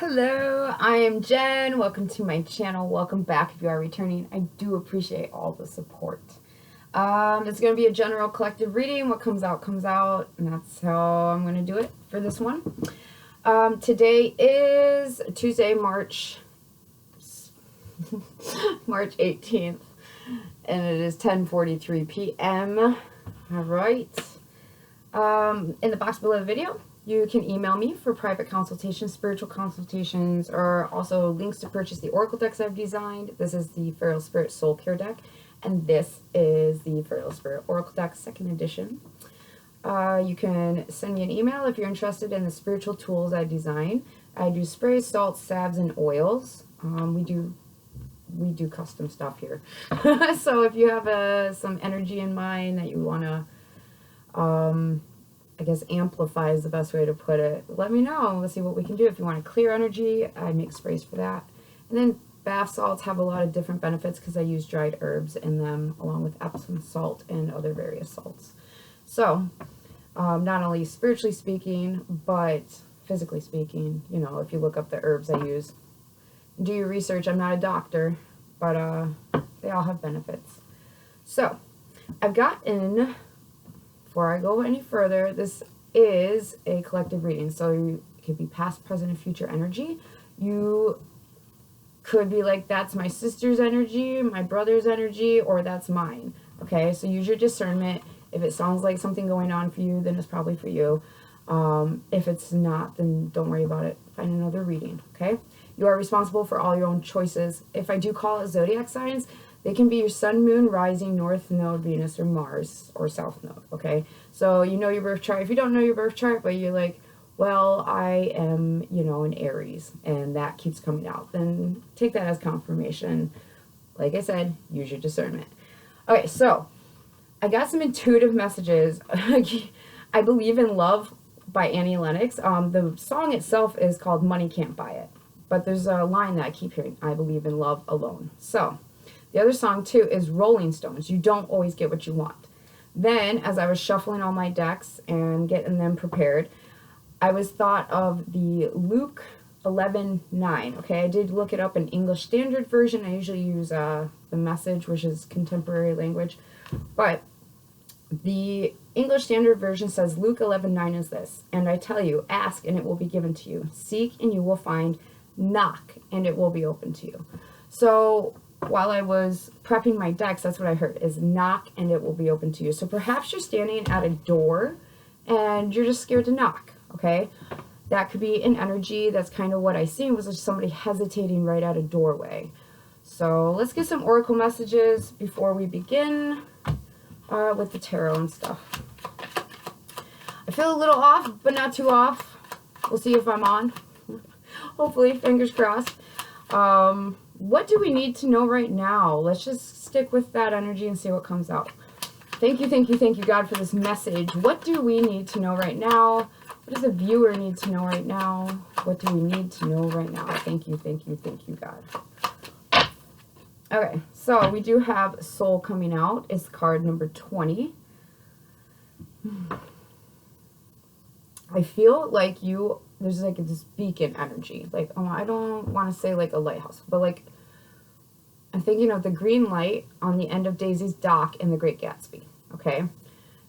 Hello, I am Jen. Welcome to my channel. Welcome back if you are returning. I do appreciate all the support. It's going to be a general collective reading. What comes out, and that's how I'm going to do it for this one. Today is Tuesday, March 18th, and it is 10:43 p.m. All right. In the box below the video, you can email me for private consultations, spiritual consultations, or also links to purchase the oracle decks I've designed. This is the FeralSpirit Soul Care deck, and this is the FeralSpirit Oracle deck, 2nd edition. You can send me an email if you're interested in the spiritual tools I design. I do sprays, salts, salves, and oils. We do custom stuff here. So if you have some energy in mind that you want to I guess amplify is the best way to put it, let me know. Let's see what we can do. If you want to clear energy, I make sprays for that. And then bath salts have a lot of different benefits because I use dried herbs in them along with Epsom salt and other various salts. So not only spiritually speaking, but physically speaking, you know, if you look up the herbs I use, do your research. I'm not a doctor, but they all have benefits. So I've gotten, before I go any further, this is a collective reading, so it could be past, present, and future energy. You could be like, that's my sister's energy, my brother's energy, or that's mine. Okay, so use your discernment. If it sounds like something going on for you, then it's probably for you. If it's not, then don't worry about it. Find another reading, okay? You are responsible for all your own choices. If I do call it zodiac signs, they can be your sun, moon, rising, north node, Venus, or Mars, or south node, okay? So you know your birth chart. If you don't know your birth chart, but you're like, well, I am, you know, an Aries, and that keeps coming out, then take that as confirmation. Like I said, use your discernment. Okay, so I got some intuitive messages. I Believe in Love by Annie Lennox. The song itself is called Money Can't Buy It, but there's a line that I keep hearing, I believe in love alone. So the other song, too, is Rolling Stones. You don't always get what you want. Then, as I was shuffling all my decks and getting them prepared, I was thought of the Luke 11:9. Okay, I did look it up in English Standard Version. I usually use the Message, which is contemporary language. But the English Standard Version says Luke 11:9 is this. And I tell you, ask and it will be given to you. Seek and you will find. Knock and it will be open to you. So while I was prepping my decks, that's what I heard, is knock and it will be open to you. So perhaps you're standing at a door and you're just scared to knock, okay? That could be an energy. That's kind of what I seen, was just somebody hesitating right at a doorway. So let's get some oracle messages before we begin with the tarot and stuff. I feel a little off, but not too off. We'll see if I'm on. Hopefully, fingers crossed. What do we need to know right now? Let's just stick with that energy and see what comes out. Thank you, God, for this message. What do we need to know right now? What does the viewer need to know right now? What do we need to know right now? Thank you, God. Okay, so we do have Soul coming out. It's card number 20. I feel like there's like this beacon energy. Like, I don't want to say like a lighthouse, but like, I'm thinking of the green light on the end of Daisy's dock in The Great Gatsby, okay?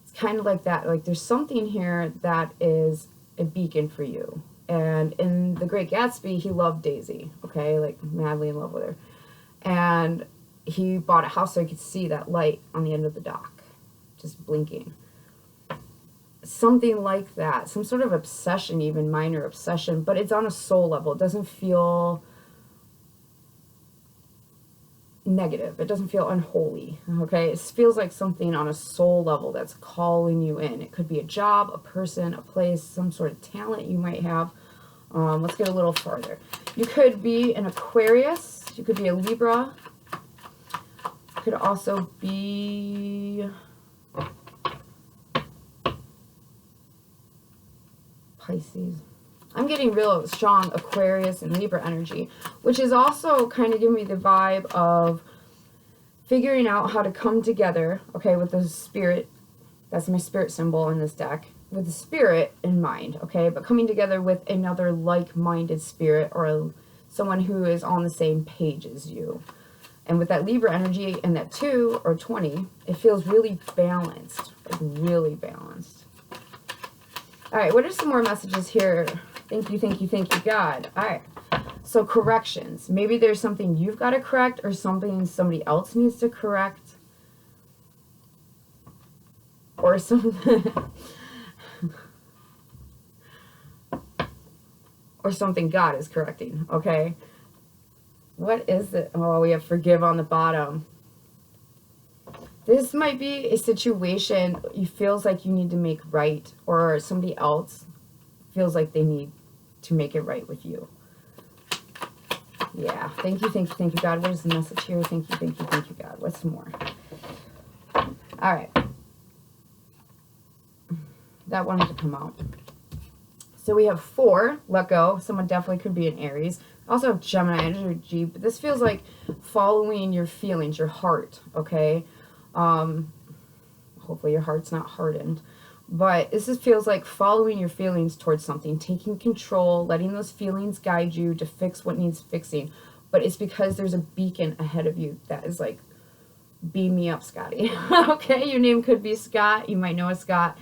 It's kind of like that. Like, there's something here that is a beacon for you. And in The Great Gatsby, he loved Daisy, okay? Like, madly in love with her. And he bought a house so he could see that light on the end of the dock, just blinking. Something like that, some sort of obsession, even minor obsession, but it's on a soul level. It doesn't feel negative. It doesn't feel unholy, okay? It feels like something on a soul level that's calling you in. It could be a job, a person, a place, some sort of talent you might have. Let's get a little farther. You could be an Aquarius. You could be a Libra. You could also be Pisces. I'm getting real strong Aquarius and Libra energy, which is also kind of giving me the vibe of figuring out how to come together, okay, with the spirit. That's my spirit symbol in this deck. with a spirit in mind, okay? But coming together with another like-minded spirit or someone who is on the same page as you. And with that Libra energy and that 2 or 20, it feels really balanced, like really balanced. All right, what are some more messages here? Thank you, thank you, thank you, God. All right, so corrections. Maybe there's something you've got to correct or something somebody else needs to correct. Or something... or something God is correcting, okay? What is it? Oh, we have forgive on the bottom. This might be a situation you feels like you need to make right, or somebody else feels like they need to make it right with you. Yeah, thank you, God. What is the message here? Thank you, God. What's more? All right. That wanted to come out. So we have 4, let go. Someone definitely could be an Aries. Also have Gemini energy, but this feels like following your feelings, your heart, okay? Hopefully your heart's not hardened. But this just feels like following your feelings towards something, taking control, letting those feelings guide you to fix what needs fixing. But it's because there's a beacon ahead of you that is like, beam me up, Scotty. Okay, your name could be Scott. You might know a Scott.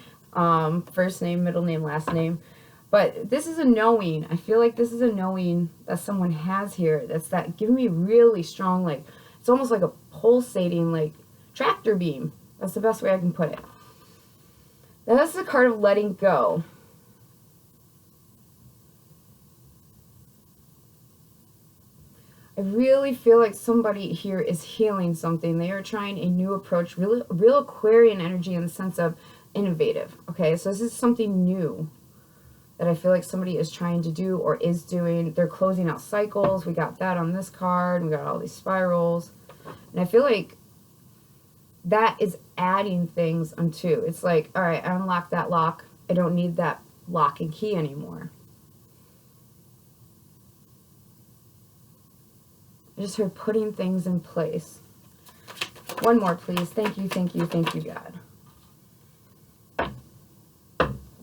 First name, middle name, last name. But this is a knowing. I feel like this is a knowing that someone has here. That's that giving me really strong, like, it's almost like a pulsating, like, tractor beam. That's the best way I can put it. Now, that's the card of letting go. I really feel like somebody here is healing something. They are trying a new approach, real Aquarian energy in the sense of innovative. Okay, so this is something new that I feel like somebody is trying to do or is doing. They're closing out cycles. We got that on this card. We got all these spirals. And I feel like that is adding things onto. It's like, all right, I unlocked that lock. I don't need that lock and key anymore. I just heard putting things in place. One more, please. Thank you, God.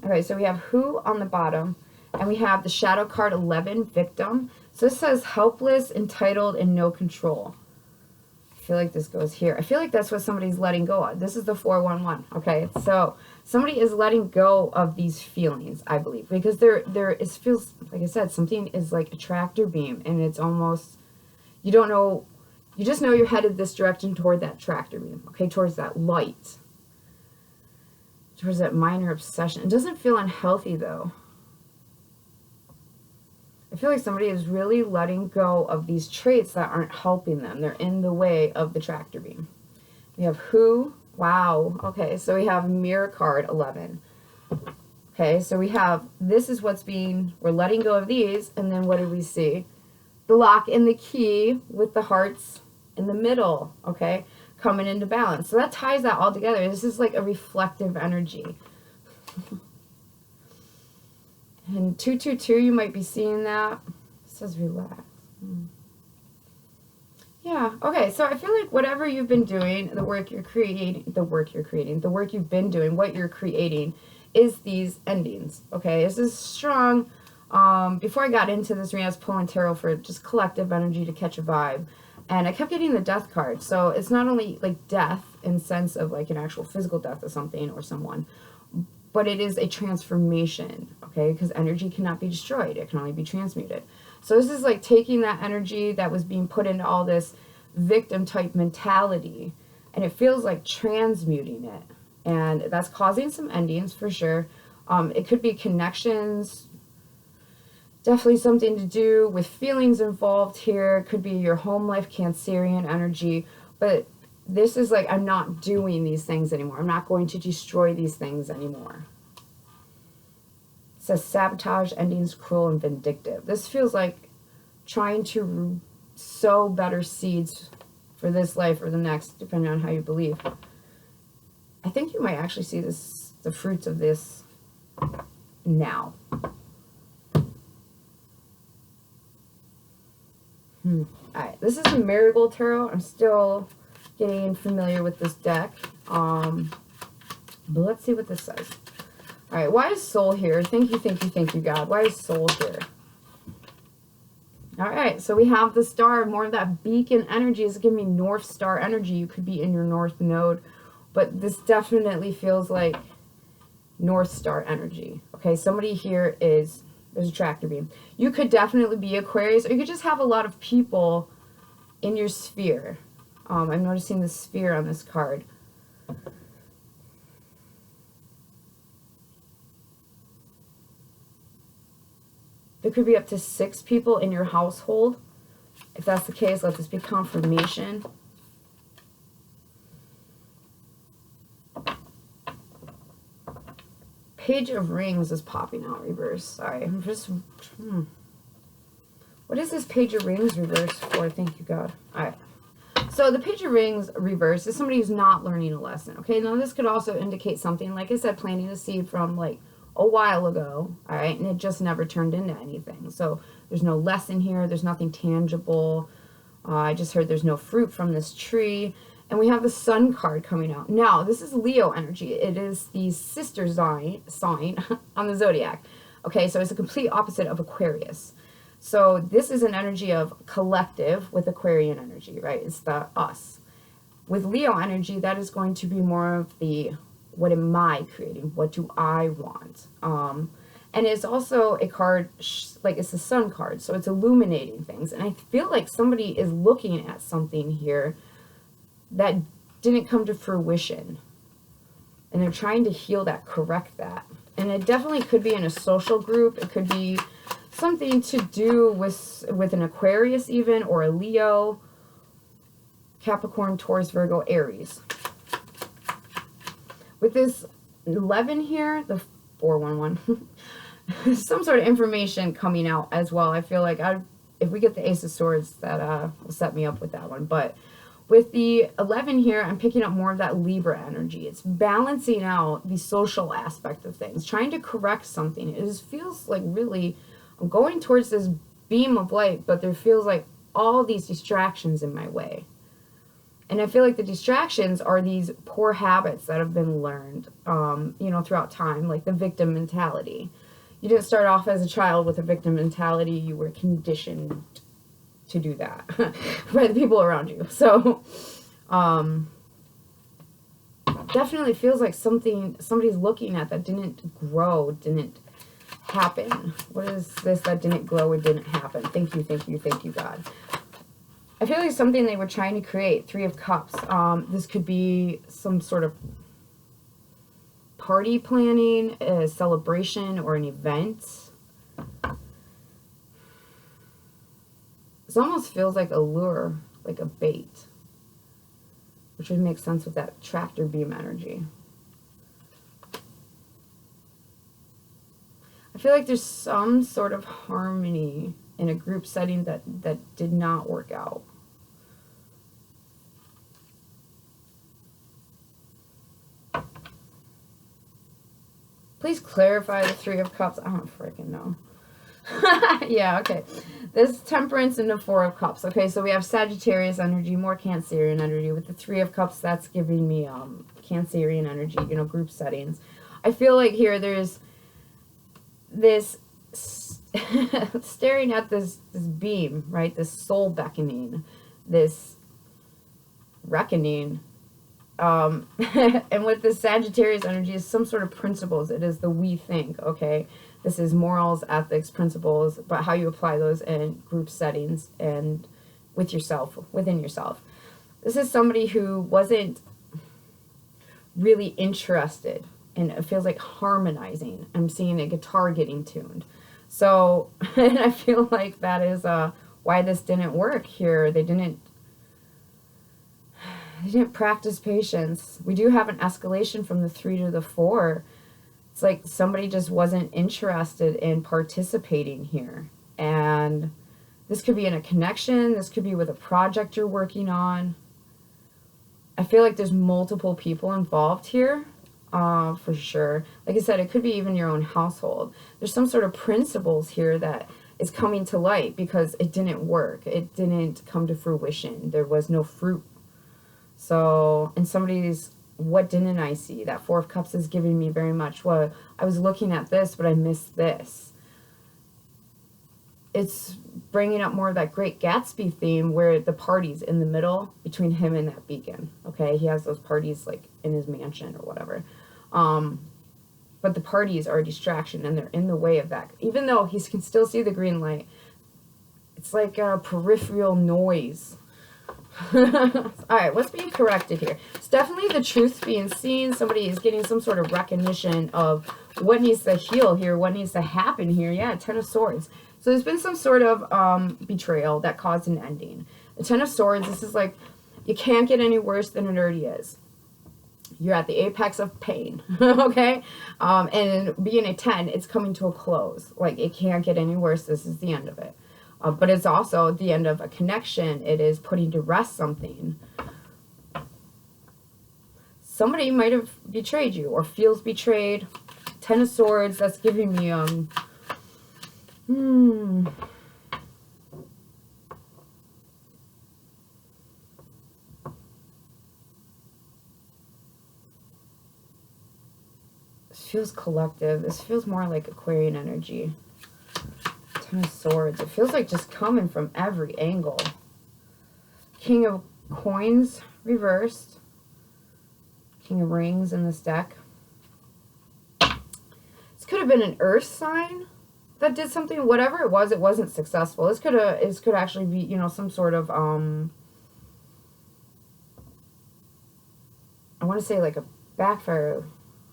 Okay, so we have who on the bottom, and we have the shadow card 11, victim. So this says helpless, entitled, and no control. I feel like this goes here. I feel like that's what somebody's letting go of. This is the 411, okay? So somebody is letting go of these feelings, I believe, because it feels, like I said, something is like a tractor beam, and it's almost, you don't know, you just know you're headed this direction toward that tractor beam, okay, towards that light. Towards that minor obsession. It doesn't feel unhealthy, though. I feel like somebody is really letting go of these traits that aren't helping them. They're in the way of the tractor beam. We have who. Wow. Okay, so we have mirror card 11. Okay, so we have, this is what's being, we're letting go of these, and then what do we see? The lock and the key with the hearts in the middle, okay? Coming into balance. So that ties that all together. This is like a reflective energy. And 222, you might be seeing that. It says relax. Yeah, okay. So I feel like whatever you've been doing, the work you've been doing, what you're creating, is these endings. Okay, this is strong. Before I got into this reading, I was pulling tarot for just collective energy to catch a vibe. And I kept getting the death card. So it's not only like death in sense of like an actual physical death of something or someone, but it is a transformation, okay? Because energy cannot be destroyed. It can only be transmuted. So this is like taking that energy that was being put into all this victim type mentality, and it feels like transmuting it. And that's causing some endings for sure. It could be connections, definitely something to do with feelings involved here. It could be your home life, Cancerian energy. But this is like, I'm not doing these things anymore. I'm not going to destroy these things anymore. It says sabotage, endings, cruel, and vindictive. This feels like trying to sow better seeds for this life or the next, depending on how you believe. I think you might actually see this, the fruits of this now. Alright, this is the Marigold Tarot. I'm still getting familiar with this deck. But let's see what this says. All right, why is soul here? Thank you, God. Why is soul here? All right, so we have the star, more of that beacon energy. Is giving me North Star energy. You could be in your North Node, but this definitely feels like North Star energy. Okay, somebody here is, there's a tractor beam. You could definitely be Aquarius, or you could just have a lot of people in your sphere. I'm noticing the sphere on this card. There could be up to 6 people in your household. If that's the case, let this be confirmation. Page of Rings is popping out reverse. Sorry, I'm just... What is this Page of Rings reverse for? Thank you, God. All right. So the Page of Rings reverse is somebody who's not learning a lesson. Okay, now this could also indicate something, like I said, planting a seed from like a while ago. All right, and it just never turned into anything. So there's no lesson here. There's nothing tangible. I just heard there's no fruit from this tree. And we have the Sun card coming out. Now, this is Leo energy. It is the sister sign on the zodiac. Okay, so it's a complete opposite of Aquarius. So this is an energy of collective with Aquarian energy, right? It's the us. With Leo energy, that is going to be more of the, what am I creating? What do I want? And it's also a card, like it's the Sun card. So it's illuminating things. And I feel like somebody is looking at something here that didn't come to fruition, and they're trying to heal that, correct that. And it definitely could be in a social group. It could be something to do with an Aquarius even, or a Leo, Capricorn, Taurus, Virgo, Aries. With this 11 here, the 411, some sort of information coming out as well. I feel like if we get the Ace of Swords, that will set me up with that one. But with the 11 here, I'm picking up more of that Libra energy. It's balancing out the social aspect of things, trying to correct something. It just feels like really, I'm going towards this beam of light, but there feels like all these distractions in my way. And I feel like the distractions are these poor habits that have been learned, you know, throughout time, like the victim mentality. You didn't start off as a child with a victim mentality. You were conditioned to do that by the people around you. So definitely feels like somebody's looking at that didn't grow, didn't happen. What is this that didn't grow or didn't happen? Thank you, God. I feel like something they were trying to create. 3 of Cups. This could be some sort of party planning, a celebration, or an event. This almost feels like a lure, like a bait, which would make sense with that tractor beam energy. I feel like there's some sort of harmony in a group setting that did not work out. Please clarify the 3 of Cups. I don't freaking know. Yeah, okay. This Temperance and the 4 of Cups. Okay, so we have Sagittarius energy, more Cancerian energy. With the 3 of Cups, that's giving me Cancerian energy, you know, group settings. I feel like here there's this staring at this beam, right? This soul beckoning, this reckoning. And with the Sagittarius energy is some sort of principles. It is the we think, okay? This is morals, ethics, principles, but how you apply those in group settings and with yourself, within yourself. This is somebody who wasn't really interested, and it feels like harmonizing. I'm seeing a guitar getting tuned. So, and I feel like that is why this didn't work here. They didn't practice patience. We do have an escalation from the 3 to the 4. It's like somebody just wasn't interested in participating here. And this could be in a connection. This could be with a project you're working on. I feel like there's multiple people involved here, for sure. Like I said, it could be even your own household. There's some sort of principles here that is coming to light because it didn't work. It didn't come to fruition. There was no fruit. So, and somebody's what didn't I see? That Four of Cups is giving me very much, well, I was looking at this, but I missed this. It's bringing up more of that Great Gatsby theme where the party's in the middle between him and that beacon. Okay, he has those parties like in his mansion or whatever. But the parties are a distraction and they're in the way of that. Even though he can still see the green light, it's like a peripheral noise. Alright, what's being corrected here? It's definitely the truth being seen. Somebody is getting some sort of recognition of what needs to heal here, what needs to happen here. Yeah, Ten of Swords. So there's been some sort of betrayal that caused an ending. The Ten of Swords, this is like, you can't get any worse than it already is. You're at the apex of pain, okay? And being a 10, it's coming to a close. Like, it can't get any worse. This is the end of it. But it's also the end of a connection. It is putting to rest something. Somebody might have betrayed you or feels betrayed. Ten of Swords, that's giving me, This feels collective. This feels more like Aquarian energy. Ten of Swords. It feels like just coming from every angle. King of Coins reversed. King of Rings in this deck. This could have been an earth sign that did something. Whatever it was, it wasn't successful. This could actually be, you know, some sort of I want to say like a backfire,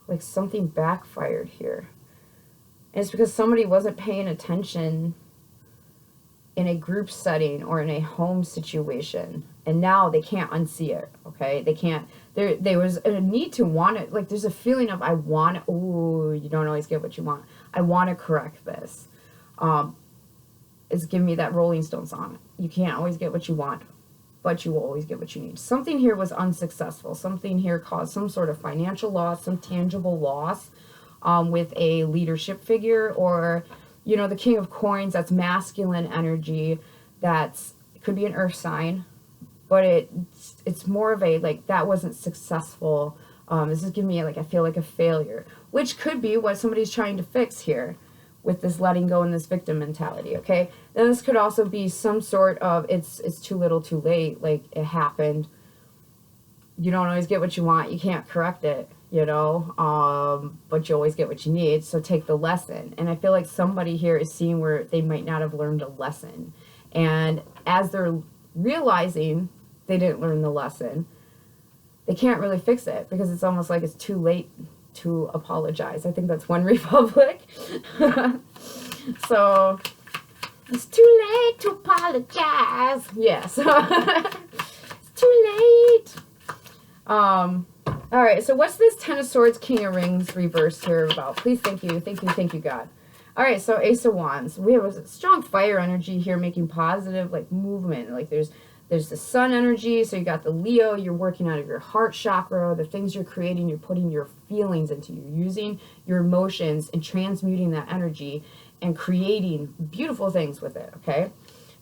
like something backfired here. And it's because somebody wasn't paying attention in a group setting or in a home situation. And now they can't unsee it, okay? They can't, there was a need to want it. Like, there's a feeling of, I want it. Ooh, you don't always get what you want. I want to correct this. It's giving me that Rolling Stone song. You can't always get what you want, but you will always get what you need. Something here was unsuccessful. Something here caused some sort of financial loss, some tangible loss. With a leadership figure, or, you know, the King of Coins, that's masculine energy. It could be an earth sign, but it's more of a, like, that wasn't successful. This is giving me, like, I feel like a failure, which could be what somebody's trying to fix here with this letting go and this victim mentality, okay? Then this could also be some sort of, it's too little too late, like, it happened. You don't always get what you want. You can't correct it. You know, but you always get what you need, so take the lesson. And I feel like somebody here is seeing where they might not have learned a lesson. And as they're realizing they didn't learn the lesson, they can't really fix it because it's almost like it's too late to apologize. I think that's One Republic. So, it's too late to apologize. Yes. It's too late. Alright, so what's this Ten of Swords, King of Rings reversed here about? Please, thank you, God. Alright, so Ace of Wands. We have a strong fire energy here making positive, like, movement. Like, there's the sun energy, so you got the Leo, you're working out of your heart chakra, the things you're creating, you're putting your feelings into, you're using your emotions and transmuting that energy and creating beautiful things with it, okay?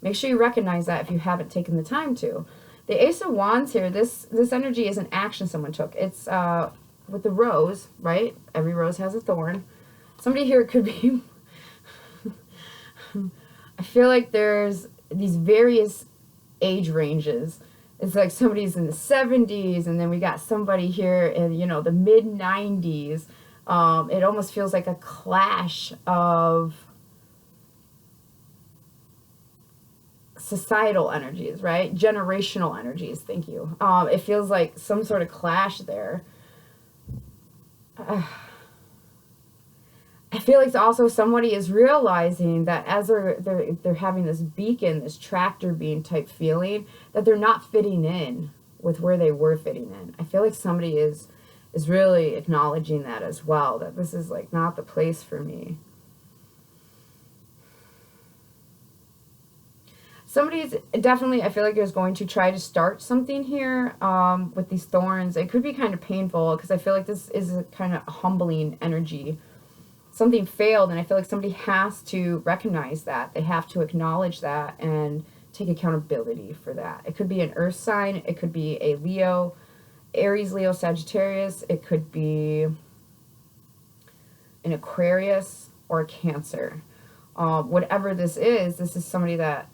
Make sure you recognize that if you haven't taken the time to. The Ace of Wands here, this energy is an action someone took. It's with the rose, right? Every rose has a thorn. Somebody here could be... I feel like there's these various age ranges. It's like somebody's in the 70s, and then we got somebody here in, you know, the mid-90s. It almost feels like a clash of societal energies, right? Generational energies, thank you. It feels like some sort of clash there. I feel like also somebody is realizing that as they're having this beacon, this tractor beam type feeling, that they're not fitting in with where they were fitting in. I feel like somebody is really acknowledging that as well, that this is like not the place for me. Somebody's definitely, I feel like, is going to try to start something here with these thorns. It could be kind of painful because I feel like this is a kind of humbling energy. Something failed, and I feel like somebody has to recognize that. They have to acknowledge that and take accountability for that. It could be an earth sign. It could be a Leo. Aries, Leo, Sagittarius. It could be an Aquarius or a Cancer. Whatever this is somebody that,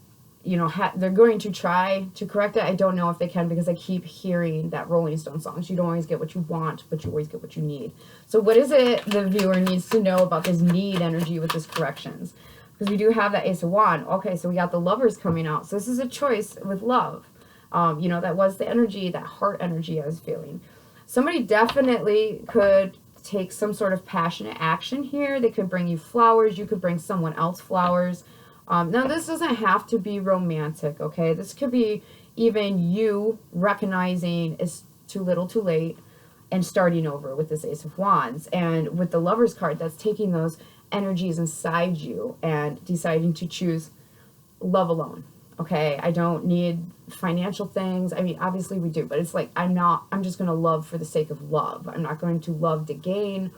you know, they're going to try to correct it. I don't know if they can, because I keep hearing that Rolling Stone songs. You don't always get what you want, but you always get what you need. So what is it the viewer needs to know about this need energy with this corrections? Because we do have that Ace of Wands. Okay, so we got the Lovers coming out. So this is a choice with love. You know, that was the energy, that heart energy I was feeling. Somebody definitely could take some sort of passionate action here. They could bring you flowers. You could bring someone else flowers. Now, this doesn't have to be romantic, okay? This could be even you recognizing it's too little too late and starting over with this Ace of Wands. And with the Lovers card, that's taking those energies inside you and deciding to choose love alone, okay? I don't need financial things. I mean, obviously we do, but it's like I'm just going to love for the sake of love. I'm not going to love to gain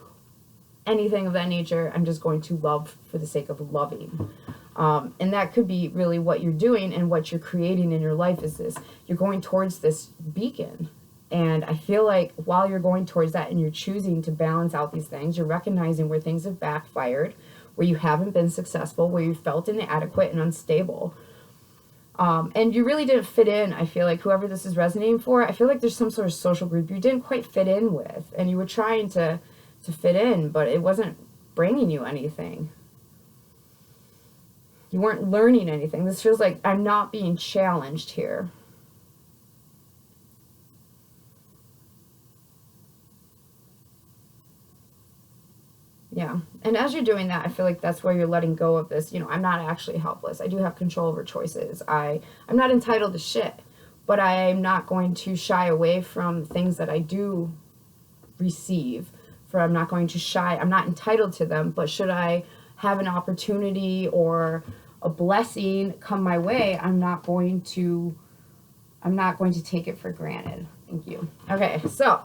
anything of that nature. I'm just going to love for the sake of loving. And that could be really what you're doing, and what you're creating in your life is this. You're going towards this beacon. And I feel like while you're going towards that and you're choosing to balance out these things, you're recognizing where things have backfired, where you haven't been successful, where you felt inadequate and unstable. And you really didn't fit in. I feel like whoever this is resonating for, I feel like there's some sort of social group you didn't quite fit in with. And you were trying to fit in, but it wasn't bringing you anything. You weren't learning anything. This feels like I'm not being challenged here. Yeah. And as you're doing that, I feel like that's where you're letting go of this. You know, I'm not actually helpless. I do have control over choices. I'm not entitled to shit, but I'm not going to shy away from things that I do receive. I'm not going to shy. I'm not entitled to them, but should I have an opportunity or a blessing come my way, I'm not going to take it for granted. Thank you. Okay, so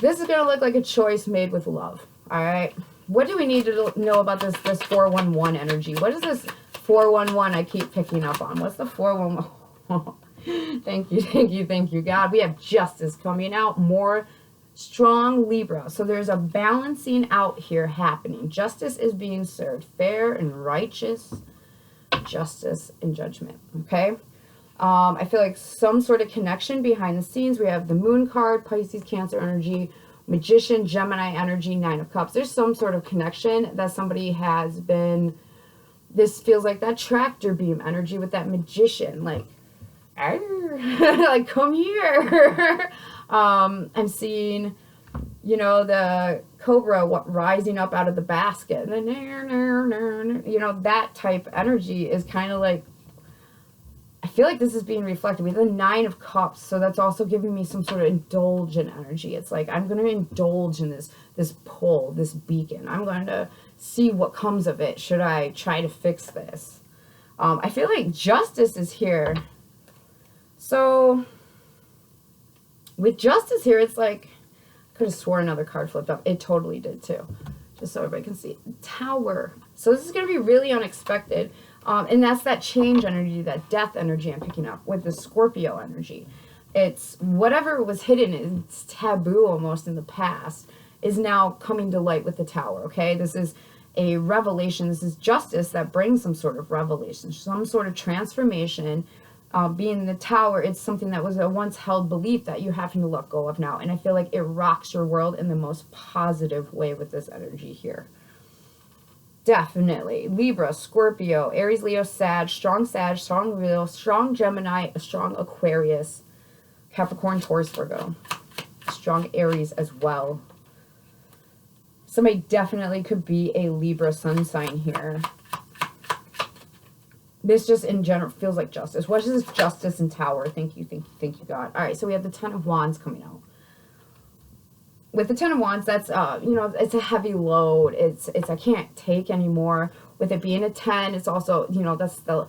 this is going to look like a choice made with love. All right. What do we need to know about this 411 energy? What is this 411 I keep picking up on? What's the 411? Thank you, God. We have justice coming out. More strong Libra. So there's a balancing out here happening. Justice is being served. Fair and righteous justice and judgment. Okay. I feel like some sort of connection behind the scenes. We have the Moon card, Pisces, Cancer energy, Magician, Gemini energy, Nine of Cups. There's some sort of connection that somebody has been, this feels like that tractor beam energy with that Magician, like, like, come here. I'm seeing, you know, the cobra rising up out of the basket. And then, you know, that type energy is kind of like, I feel like this is being reflected. We have the Nine of Cups, so that's also giving me some sort of indulgent energy. It's like I'm going to indulge in this pull, this beacon. I'm going to see what comes of it. Should I try to fix this? I feel like justice is here. So with justice here, it's like, I could have swore another card flipped up. It totally did too. Just so everybody can see. Tower. So this is going to be really unexpected. And that's that change energy, that death energy I'm picking up with the Scorpio energy. It's whatever was hidden, it's taboo almost in the past, is now coming to light with the Tower, okay? This is a revelation. This is justice that brings some sort of revelation, some sort of transformation. Being the Tower, it's something that was a once held belief that you're having to let go of now. And I feel like it rocks your world in the most positive way with this energy here. Definitely. Libra, Scorpio, Aries, Leo, strong Leo, strong Gemini, a strong Aquarius, Capricorn, Taurus, Virgo, strong Aries as well. Somebody definitely could be a Libra sun sign here. This just in general feels like justice. What is this justice and Tower? Thank you, God. All right, so we have the Ten of Wands coming out. With the Ten of Wands, that's, you know, it's a heavy load. It's I can't take anymore. With it being a 10, it's also, you know, that's the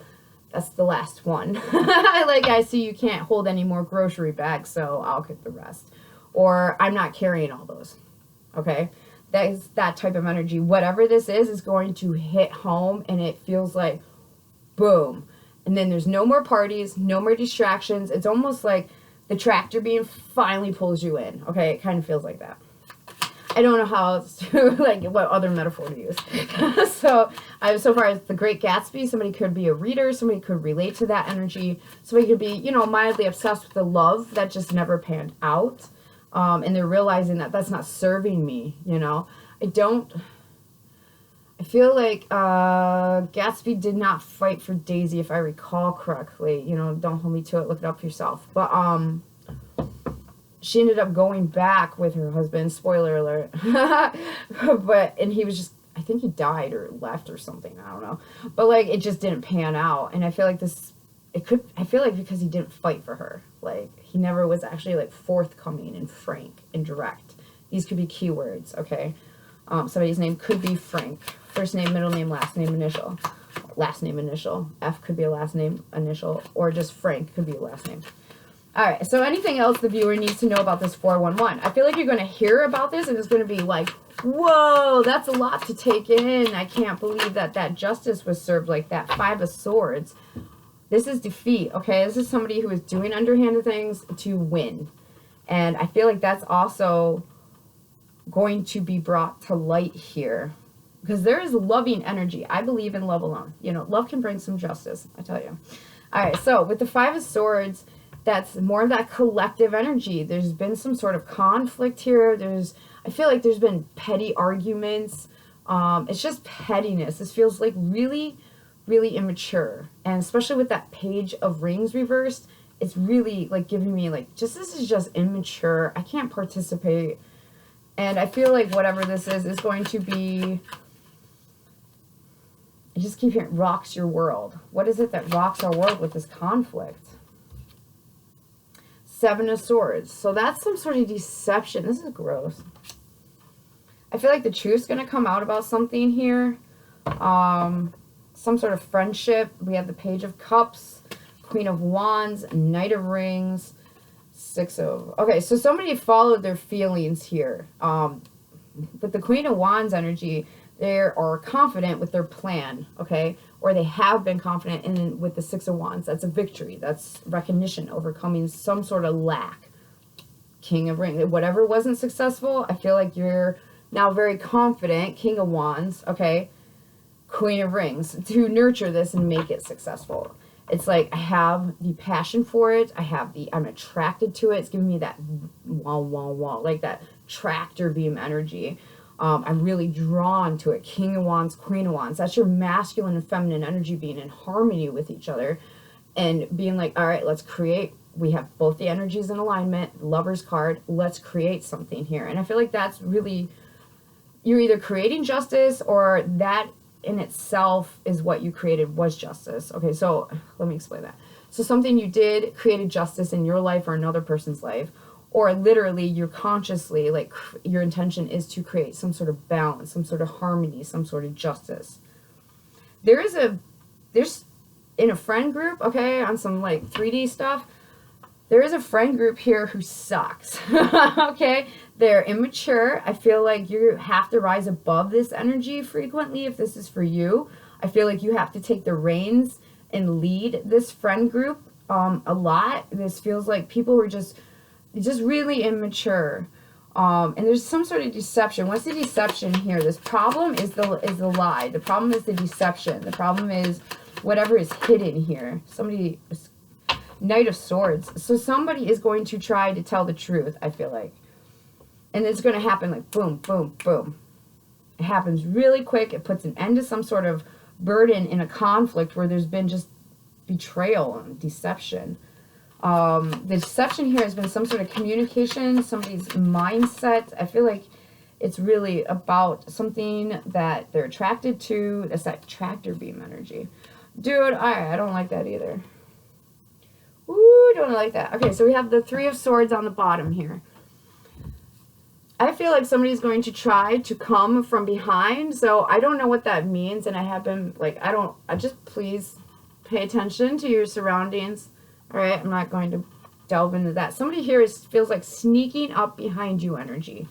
last one. Like, I see you can't hold any more grocery bags, so I'll get the rest. Or I'm not carrying all those. Okay? That is that type of energy. Whatever this is going to hit home, and it feels like, boom. And then there's no more parties, no more distractions. It's almost like the tractor beam finally pulls you in. Okay, it kind of feels like that. I don't know how else to, like, what other metaphor to use. So far as the Great Gatsby, somebody could be a reader, somebody could relate to that energy, somebody could be, you know, mildly obsessed with the love that just never panned out, and they're realizing that that's not serving me, you know. I feel like Gatsby did not fight for Daisy, if I recall correctly. You know, don't hold me to it, look it up yourself. But she ended up going back with her husband, spoiler alert. And he was just, I think he died or left or something, I don't know. But like, it just didn't pan out. And I feel like I feel like because he didn't fight for her, like he never was actually like forthcoming and frank and direct. These could be keywords, okay? Somebody's name could be Frank. First name, middle name, last name, initial. Last name, initial. F could be a last name, initial. Or just Frank could be a last name. Alright, so anything else the viewer needs to know about this 411? I feel like you're going to hear about this and it's going to be like, whoa, that's a lot to take in. I can't believe that justice was served like that. 5 of Swords. This is defeat, okay? This is somebody who is doing underhanded things to win. And I feel like that's also going to be brought to light here. Because there is loving energy. I believe in love alone. You know, love can bring some justice, I tell you. Alright, so with the 5 of Swords, that's more of that collective energy. There's been some sort of conflict here. I feel like there's been petty arguments. It's just pettiness. This feels like really, really immature. And especially with that Page of Rings reversed, it's really like giving me like, this is just immature. I can't participate. And I feel like whatever this is going to be, I just keep hearing rocks your world. What is it that rocks our world with this conflict? 7 of Swords. So that's some sort of deception. This is gross. I feel like the truth's going to come out about something here. Some sort of friendship. We have the Page of Cups, Queen of Wands, Knight of Rings, 6 of... Okay, so somebody followed their feelings here. With the Queen of Wands energy, they are confident with their plan, okay? Or they have been confident in with the 6 of Wands. That's a victory. That's recognition, overcoming some sort of lack. King of Rings. Whatever wasn't successful, I feel like you're now very confident. King of Wands, okay? Queen of Rings. To nurture this and make it successful. It's like I have the passion for it. I'm attracted to it. It's giving me that wah, wah, wah, like that tractor beam energy. I'm really drawn to it. King of Wands, Queen of Wands. That's your masculine and feminine energy being in harmony with each other. And being like, all right, let's create. We have both the energies in alignment. Lover's card. Let's create something here. And I feel like that's really, you're either creating justice or that in itself is what you created was justice. Okay, so let me explain that. So something you did created justice in your life or another person's life. Or literally, you're consciously, like, your intention is to create some sort of balance, some sort of harmony, some sort of justice. There's in a friend group, okay, on some, like, 3D stuff, there is a friend group here who sucks, okay? They're immature. I feel like you have to rise above this energy frequently if this is for you. I feel like you have to take the reins and lead this friend group a lot. This feels like people who are just really immature, and there's some sort of deception. What's the deception here? This problem is the lie. The problem is the deception. The problem is whatever is hidden here. Somebody, Knight of Swords. So somebody is going to try to tell the truth, I feel like, and it's going to happen like boom, boom, boom. It happens really quick. It puts an end to some sort of burden in a conflict where there's been just betrayal and deception. The deception here has been some sort of communication, somebody's mindset. I feel like it's really about something that they're attracted to. That's that tractor beam energy. Dude, I don't like that either. Ooh, don't like that. Okay, so we have the 3 of Swords on the bottom here. I feel like somebody's going to try to come from behind. So I don't know what that means. And I have been like, I just please pay attention to your surroundings. All right, I'm not going to delve into that. Somebody here feels like sneaking up behind you energy.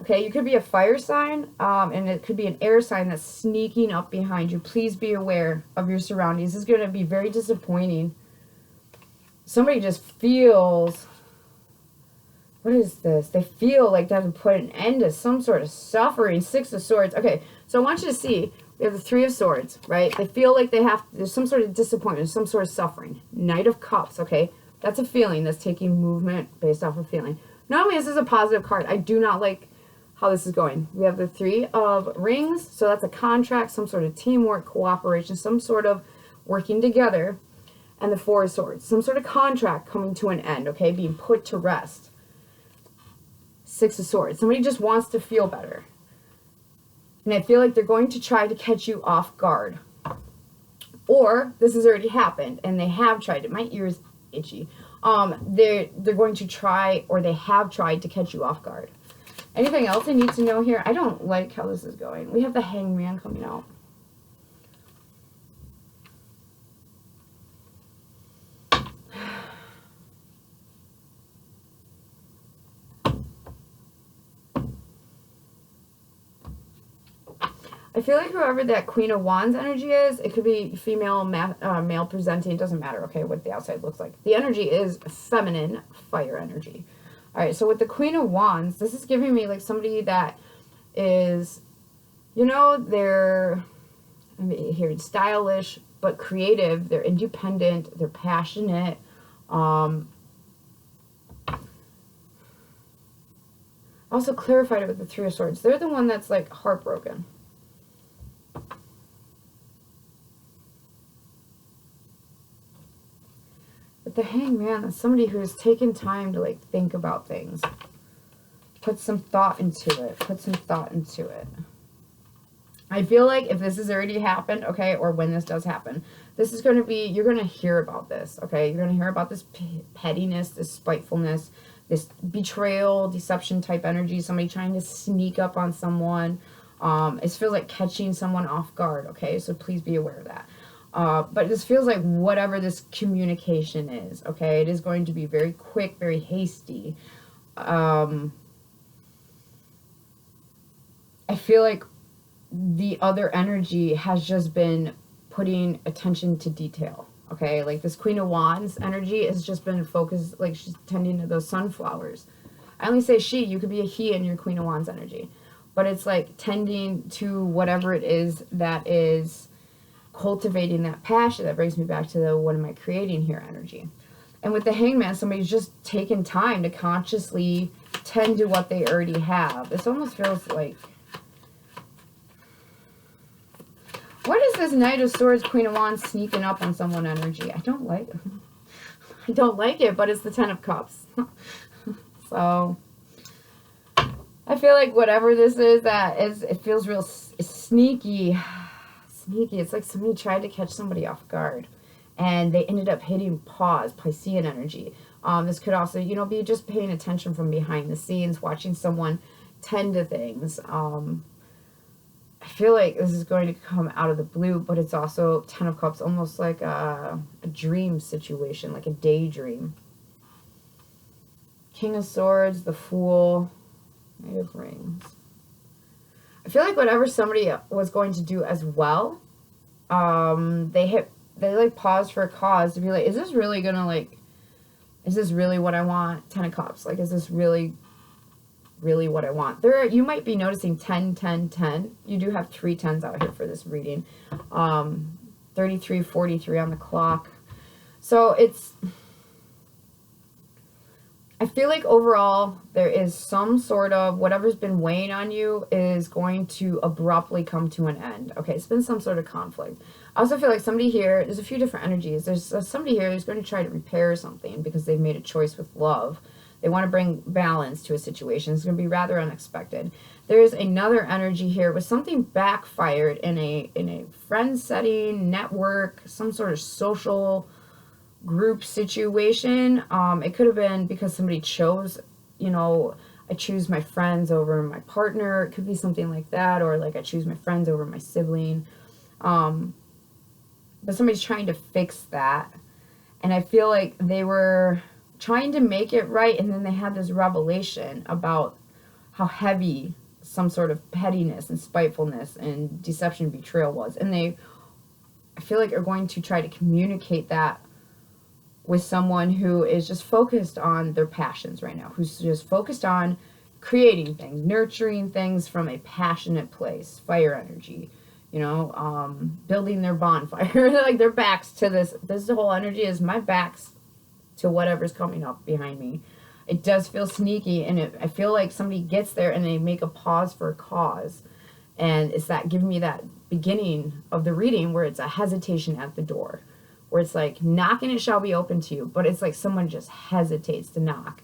Okay, you could be a fire sign, and it could be an air sign that's sneaking up behind you. Please be aware of your surroundings. This is going to be very disappointing. somebody just feels, what is this? They feel like they have to put an end to some sort of suffering. Six of Swords. Okay, so I want you to see, we have the Three of Swords, right? They feel like they have, there's some sort of disappointment, some sort of suffering. Knight of Cups, okay? That's a feeling that's taking movement based off of feeling. Not only is this a positive card, I do not like how this is going. We have the Three of Rings, so that's a contract, some sort of teamwork, cooperation, some sort of working together. And the Four of Swords, some sort of contract coming to an end, okay? Being put to rest. Six of Swords, somebody just wants to feel better. And I feel like they're going to try to catch you off guard. Or this has already happened and they have tried it. My ear is itchy. They're going to try, or they have tried to catch you off guard. Anything else I need to know here? I don't like how this is going. We have the Hangman coming out. I feel like whoever that Queen of Wands energy is, it could be female, male presenting, it doesn't matter, okay, what the outside looks like. The energy is feminine fire energy. All right, so with the Queen of Wands, this is giving me like somebody that is, you know, they're, I mean, here, stylish, but creative. They're independent. They're passionate. Also clarified it with the Three of Swords. They're the one that's like heartbroken. But the Hangman is somebody who has taken time to like think about things. Put some thought into it. Put some thought into it. I feel like if this has already happened, okay, or when this does happen, this is going to be, you're going to hear about this, okay? You're going to hear about this pettiness, this spitefulness, this betrayal, deception type energy, somebody trying to sneak up on someone. It feels like catching someone off guard, okay? So please be aware of that. But this feels like whatever this communication is, okay? It is going to be very quick, very hasty. I feel like the other energy has just been putting attention to detail, okay? Like this Queen of Wands energy has just been focused, like she's tending to those sunflowers. I only say she, you could be a he in your Queen of Wands energy. But it's like tending to whatever it is that is cultivating that passion. That brings me back to the what am I creating here energy. And with the Hangman, somebody's just taken time to consciously tend to what they already have. This almost feels like, what is this Knight of Swords, Queen of Wands sneaking up on someone energy? I don't like it. I don't like it, but it's the Ten of Cups. So I feel like whatever this is, that is, it feels real sneaky. Sneaky. It's like somebody tried to catch somebody off guard and they ended up hitting pause, Piscean energy. This could also, you know, be just paying attention from behind the scenes, watching someone tend to things. I feel like this is going to come out of the blue, but it's also Ten of Cups, almost like a dream situation, like a daydream. King of Swords, the Fool, Knight of Rings. I feel like whatever somebody was going to do as well, they like paused for a cause to be like, is this really gonna, like, is this really what I want? Ten of Cups, like, is this really what I want? There, you might be noticing 10, 10, 10. You do have 3 10s out here for this reading. 33, 43 on the clock. So it's, I feel like overall there is some sort of, whatever's been weighing on you is going to abruptly come to an end. Okay, it's been some sort of conflict. I also feel like somebody here, there's a few different energies. There's somebody here who's going to try to repair something because they've made a choice with love. They want to bring balance to a situation. It's going to be rather unexpected. There's another energy here with something backfired in a friend setting, network, some sort of social group situation. It could have been because somebody chose, you know, I choose my friends over my partner. It could be something like that, or like I choose my friends over my sibling. But somebody's trying to fix that, and I feel like they were trying to make it right, and then they had this revelation about how heavy some sort of pettiness and spitefulness and deception and betrayal was, and they, I feel like, are going to try to communicate that with someone who is just focused on their passions right now, who's just focused on creating things, nurturing things from a passionate place, fire energy, you know, building their bonfire, like their backs to this whole energy is my back's to whatever's coming up behind me. It does feel sneaky, and I feel like somebody gets there and they make a pause for a cause. And it's that giving me that beginning of the reading where it's a hesitation at the door, where it's like, knock and it shall be open to you, but it's like someone just hesitates to knock.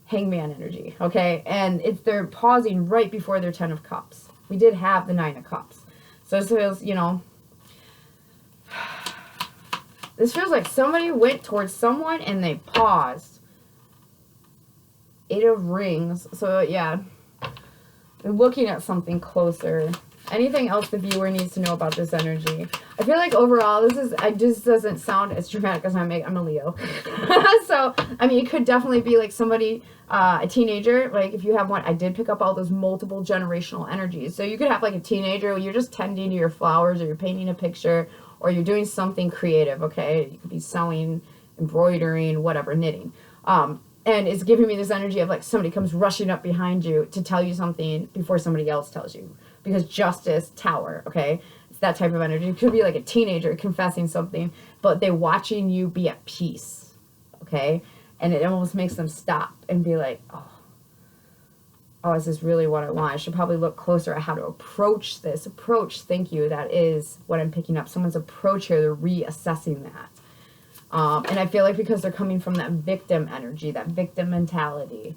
Hangman energy, okay? And they're pausing right before their 10 of Cups. We did have the 9 of Cups. So this feels, you know, this feels like somebody went towards someone and they paused. 8 of Rings. So, yeah, I'm looking at something closer. Anything else the viewer needs to know about this energy? I feel like overall, it just doesn't sound as dramatic as I'm a Leo. So, I mean, it could definitely be like somebody, a teenager, like if you have one, I did pick up all those multiple generational energies. So you could have like a teenager, you're just tending to your flowers, or you're painting a picture, or you're doing something creative, okay? You could be sewing, embroidering, whatever, knitting. And it's giving me this energy of like somebody comes rushing up behind you to tell you something before somebody else tells you. Because justice, tower, okay? It's that type of energy. It could be like a teenager confessing something, but they're watching you be at peace, okay? And it almost makes them stop and be like, oh, is this really what I want? I should probably look closer at how to approach this. Thank you. That is what I'm picking up. Someone's approach here, they're reassessing that. And I feel like because they're coming from that victim energy, that victim mentality,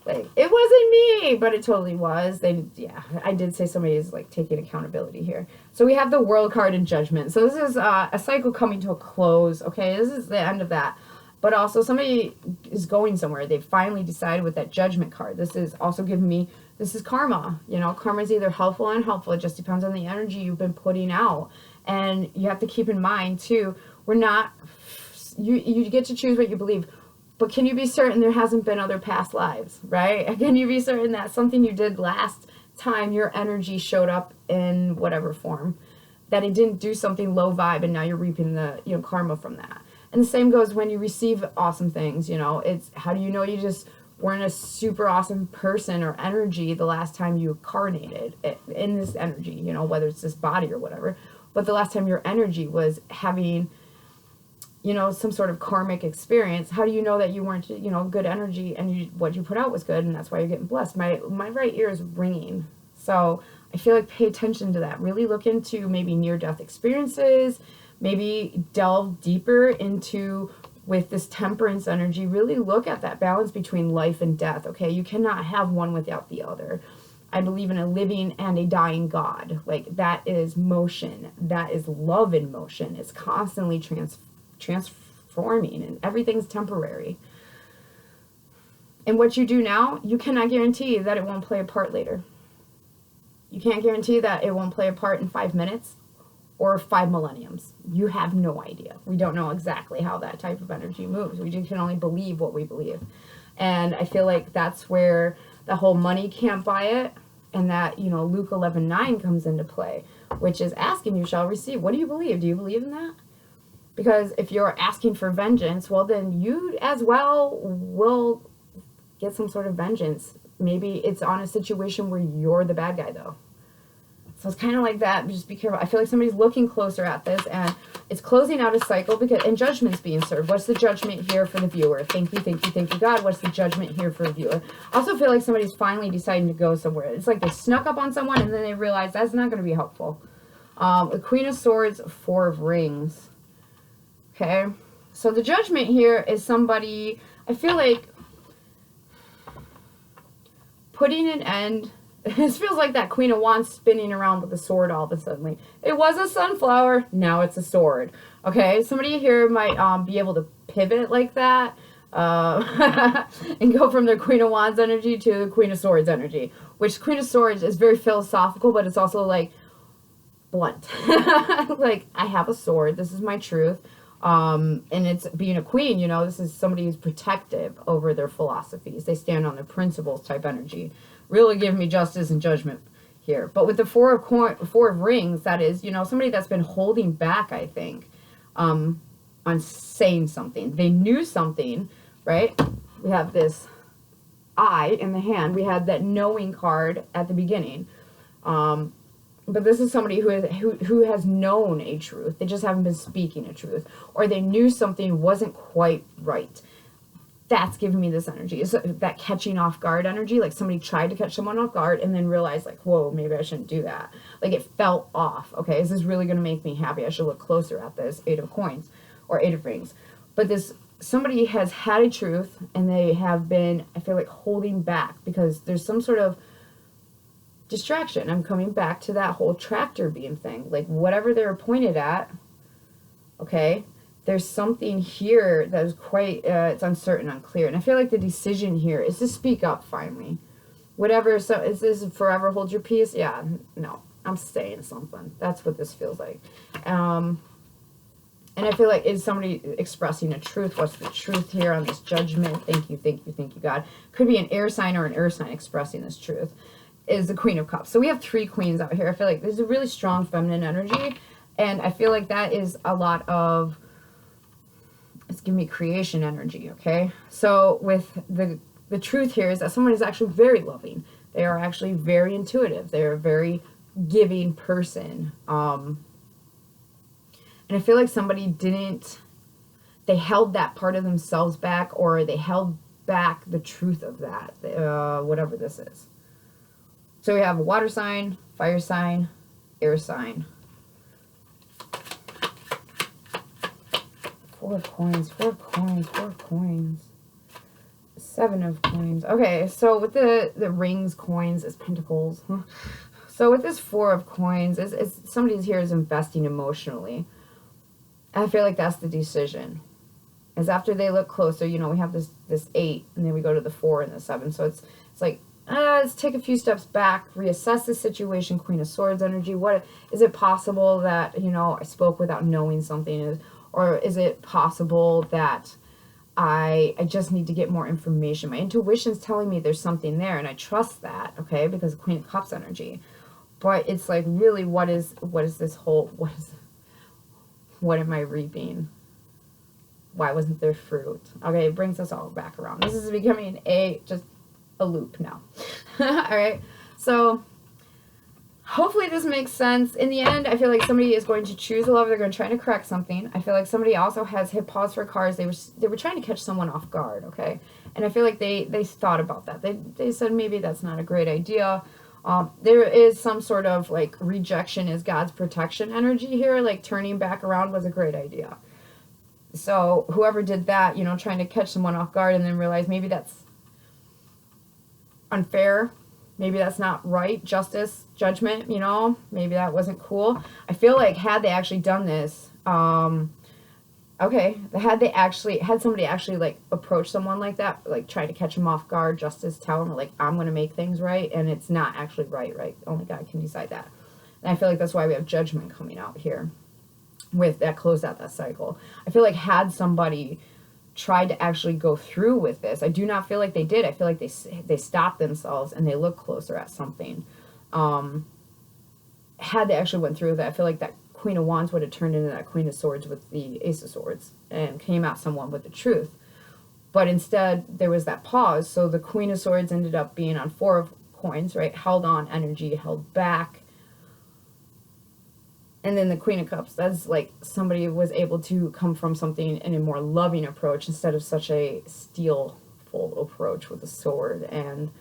like, it wasn't me, but it totally was. Yeah, I did say somebody is, like, taking accountability here. So we have the World card and Judgment. So this is a cycle coming to a close, okay? This is the end of that. But also somebody is going somewhere. They finally decided with that Judgment card. This is also giving me, this is karma. You know, karma is either helpful or unhelpful. It just depends on the energy you've been putting out. And you have to keep in mind, too, we're not, you get to choose what you believe. But can you be certain there hasn't been other past lives, right? Can you be certain that something you did last time your energy showed up in whatever form, that it didn't do something low vibe and now you're reaping the, you know, karma from that? And the same goes when you receive awesome things, you know, it's how do you know you just weren't a super awesome person or energy the last time you incarnated in this energy, you know, whether it's this body or whatever, but the last time your energy was having, you know, some sort of karmic experience. How do you know that you weren't, you know, good energy and what you put out was good and that's why you're getting blessed? My right ear is ringing. So I feel like pay attention to that. Really look into maybe near-death experiences, maybe delve deeper into, with this temperance energy, really look at that balance between life and death, okay? You cannot have one without the other. I believe in a living and a dying God. Like, that is motion. That is love in motion. It's constantly transforming, and everything's temporary. And what you do now, you cannot guarantee that it won't play a part later. You can't guarantee that it won't play a part in 5 minutes or 5 millenniums. You have no idea. We don't know exactly how that type of energy moves. We just can only believe what we believe. And I feel like that's where the whole money can't buy it, and that, you know, Luke 11:9 comes into play, which is asking you shall receive. What do you believe? Do you believe in that? Because if you're asking for vengeance, well, then you as well will get some sort of vengeance. Maybe it's on a situation where you're the bad guy, though. So it's kind of like that. Just be careful. I feel like somebody's looking closer at this, and it's closing out a cycle because, and judgment's being served. What's the judgment here for the viewer? Thank you, thank you, thank you, God. What's the judgment here for the viewer? I also feel like somebody's finally deciding to go somewhere. It's like they snuck up on someone, and then they realize that's not going to be helpful. The Queen of Swords, 4 of Rings. Okay, so the judgment here is somebody, I feel like, putting an end. This feels like that Queen of Wands spinning around with a sword all of a sudden. Like, it was a sunflower, now it's a sword. Okay, somebody here might be able to pivot like that and go from their Queen of Wands energy to the Queen of Swords energy. Which Queen of Swords is very philosophical, but it's also like blunt. Like, I have a sword, this is my truth. And it's being a queen, you know, this is somebody who's protective over their philosophies. They stand on their principles type energy. Really give me justice and judgment here. But with the 4 of Rings, that is, you know, somebody that's been holding back, I think. on saying something. They knew something, right? We have this eye in the hand. We had that knowing card at the beginning. But this is somebody who has known a truth. They just haven't been speaking a truth. Or they knew something wasn't quite right. That's giving me this energy. It's that catching off guard energy. Like somebody tried to catch someone off guard and then realized like, whoa, maybe I shouldn't do that. Like it felt off. Okay, is this really going to make me happy? I should look closer at this. 8 of coins or 8 of rings. But this somebody has had a truth and they have been, I feel like, holding back because there's some sort of distraction. I'm coming back to that whole tractor beam thing. Like whatever they were pointed at, okay, there's something here that is quite, it's uncertain, unclear. And I feel like the decision here is to speak up finally. Whatever, so is this forever hold your peace? Yeah, no, I'm saying something. That's what this feels like. And I feel like, is somebody expressing a truth? What's the truth here on this judgment? Thank you, thank you, thank you, God. Could be an air sign or an earth sign expressing this truth. Is the Queen of Cups. So we have 3 queens out here. I feel like there's a really strong feminine energy. And I feel like that is a lot of, it's giving me creation energy, okay? So with the truth here is that someone is actually very loving. They are actually very intuitive. They're a very giving person. And I feel like somebody didn't, they held that part of themselves back, or they held back the truth of that, whatever this is. So we have a water sign, fire sign, air sign. 4 of coins, 4 of coins, 4 of coins. 7 of coins. Okay, so with the rings, coins, is pentacles. So with this 4 of coins, is somebody's here is investing emotionally. I feel like that's the decision. Is after they look closer, you know, we have this 8, and then we go to the 4 and the 7. So it's like, let's take a few steps back, reassess the situation. Queen of Swords energy. What is it possible that, you know, I spoke without knowing something, or is it possible that I just need to get more information? My intuition's telling me there's something there, and I trust that, okay, because of Queen of Cups energy. But it's like, really, what is this whole, what am I reaping? Why wasn't there fruit? Okay, it brings us all back around. This is becoming just a loop now. All right, so hopefully this makes sense. In the end, I feel like somebody is going to choose a lover. They're going to try to correct something. I feel like somebody also has hit pause for cards. They were trying to catch someone off guard, okay? And I feel like they thought about that. They said maybe that's not a great idea. There is some sort of like rejection is God's protection energy here. Like turning back around was a great idea. So whoever did that, you know, trying to catch someone off guard and then realize maybe that's unfair. Maybe that's not right. Justice, judgment, you know, maybe that wasn't cool. I feel like had they actually done this, okay, had somebody actually like approach someone like that, like try to catch them off guard, justice, tell them like, I'm going to make things right, and it's not actually right? Only God can decide that. And I feel like that's why we have judgment coming out here with that, close out that cycle. I feel like had somebody tried to actually go through with this, I do not feel like they did. I feel like they stopped themselves and they looked closer at something. Had they actually went through with it, I feel like that Queen of Wands would have turned into that Queen of Swords with the Ace of Swords and came out someone with the truth. But instead, there was that pause. So the Queen of Swords ended up being on 4 of coins, right? Held on energy, held back. And then the Queen of Cups, that's like somebody was able to come from something in a more loving approach instead of such a steelful approach with a sword. And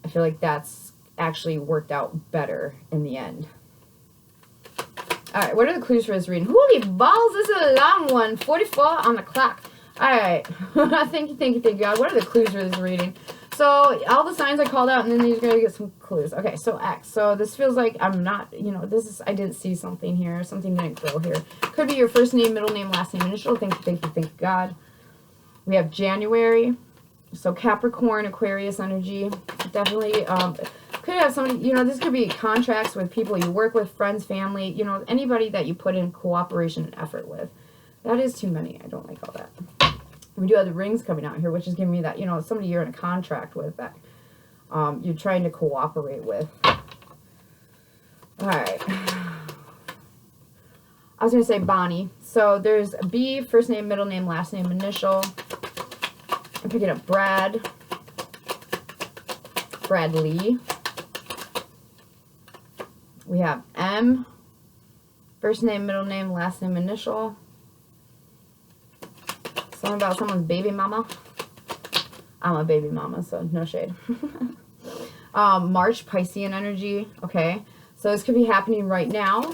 I feel like that's actually worked out better in the end. All right, what are the clues for this reading? Holy balls, this is a long one. 44 on the clock. All right. Thank you, God. What are the clues for this reading? So all the signs I called out, and then you're going to get some clues. Okay, so X. So this feels like I'm not, you know, this is, I didn't see something here. Something didn't grow here. Could be your first name, middle name, last name, initial. Thank you, God. We have January. So Capricorn, Aquarius energy. Definitely could have somebody, you know, this could be contracts with people you work with, friends, family, you know, anybody that you put in cooperation and effort with. That is too many. I don't like all that. We do have the rings coming out here, which is giving me that, you know, somebody you're in a contract with that you're trying to cooperate with. All right. I was going to say Bonnie. So there's B, first name, middle name, last name, initial. I'm picking up Brad. Bradley. We have M, first name, middle name, last name, initial. Something about someone's baby mama. I'm a baby mama, so no shade. March, Piscean energy. Okay, so this could be happening right now.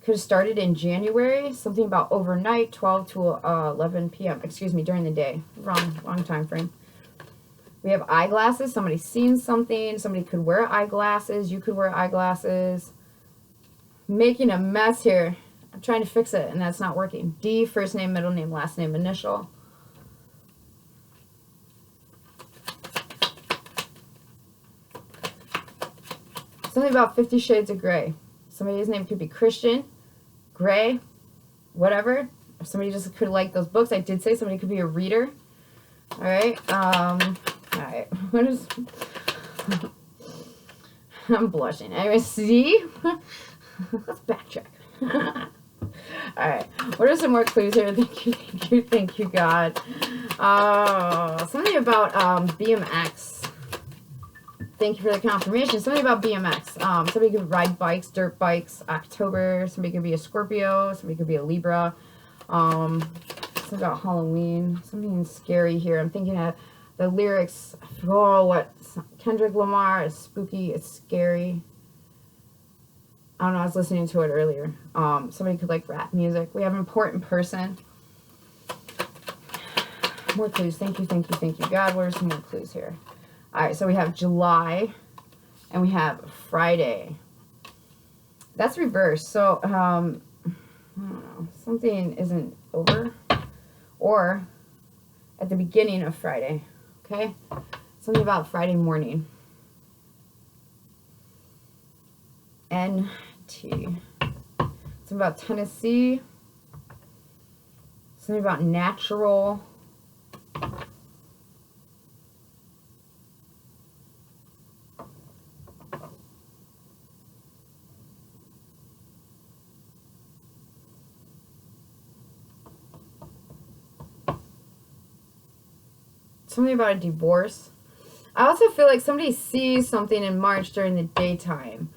Could have started in January. Something about overnight, 12 to 11 p.m. Excuse me, during the day. Wrong time frame. We have eyeglasses. Somebody's seen something. Somebody could wear eyeglasses. You could wear eyeglasses. Making a mess here. I'm trying to fix it, and that's not working. D, first name, middle name, last name, initial. Something about 50 Shades of Grey. Somebody's name could be Christian, Gray, whatever. Or somebody just could like those books. I did say somebody could be a reader. All right. Alright, what is... I'm blushing. Anyway, C. Let's backtrack. Alright, what are some more clues here? Thank you, God. Something about BMX. Thank you for the confirmation. Something about BMX. Somebody could ride bikes, dirt bikes, October. Somebody could be a Scorpio. Somebody could be a Libra. Something about Halloween. Something scary here. I'm thinking of the lyrics. Oh, what? Kendrick Lamar is spooky. It's scary. I don't know. I was listening to it earlier. Somebody could like rap music. We have an important person. More clues. Thank you, thank you, thank you. God, what are some more clues here? All right, so we have July, and we have Friday. That's reversed. So, I don't know. Something isn't over, or at the beginning of Friday. Okay, something about Friday morning. NT. Something about Tennessee. Something about natural. Something about a divorce. I also feel like somebody sees something in March during the daytime.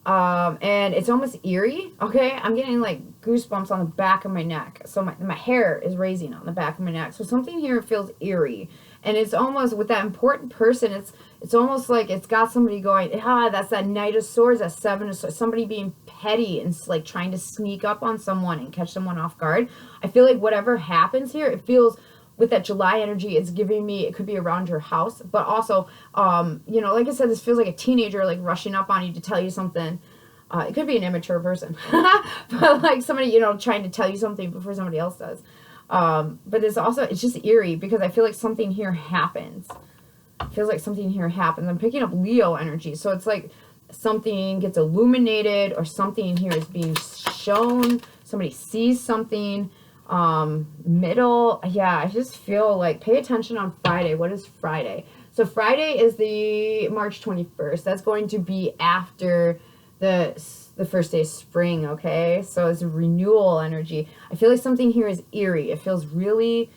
And it's almost eerie. Okay, I'm getting like goosebumps on the back of my neck. So my hair is raising on the back of my neck. So something here feels eerie. And it's almost with that important person, it's almost like it's got somebody going, that's that Knight of Swords, that Seven of Swords, somebody being petty and like trying to sneak up on someone and catch someone off guard. I feel like whatever happens here, it feels with that July energy, it's giving me, it could be around your house, but also, you know, like I said, this feels like a teenager, like rushing up on you to tell you something. It could be an immature person, but like somebody, you know, trying to tell you something before somebody else does. But it's also, it's just eerie because I feel like something here happens. It feels like something here happens. I'm picking up Leo energy. So it's like something gets illuminated or something here is being shown. Somebody sees something. Middle, yeah, I just feel like pay attention on Friday. What is Friday? So Friday is the March 21st. That's going to be after the first day of spring, okay? So it's a renewal energy. I feel like something here is eerie. It feels really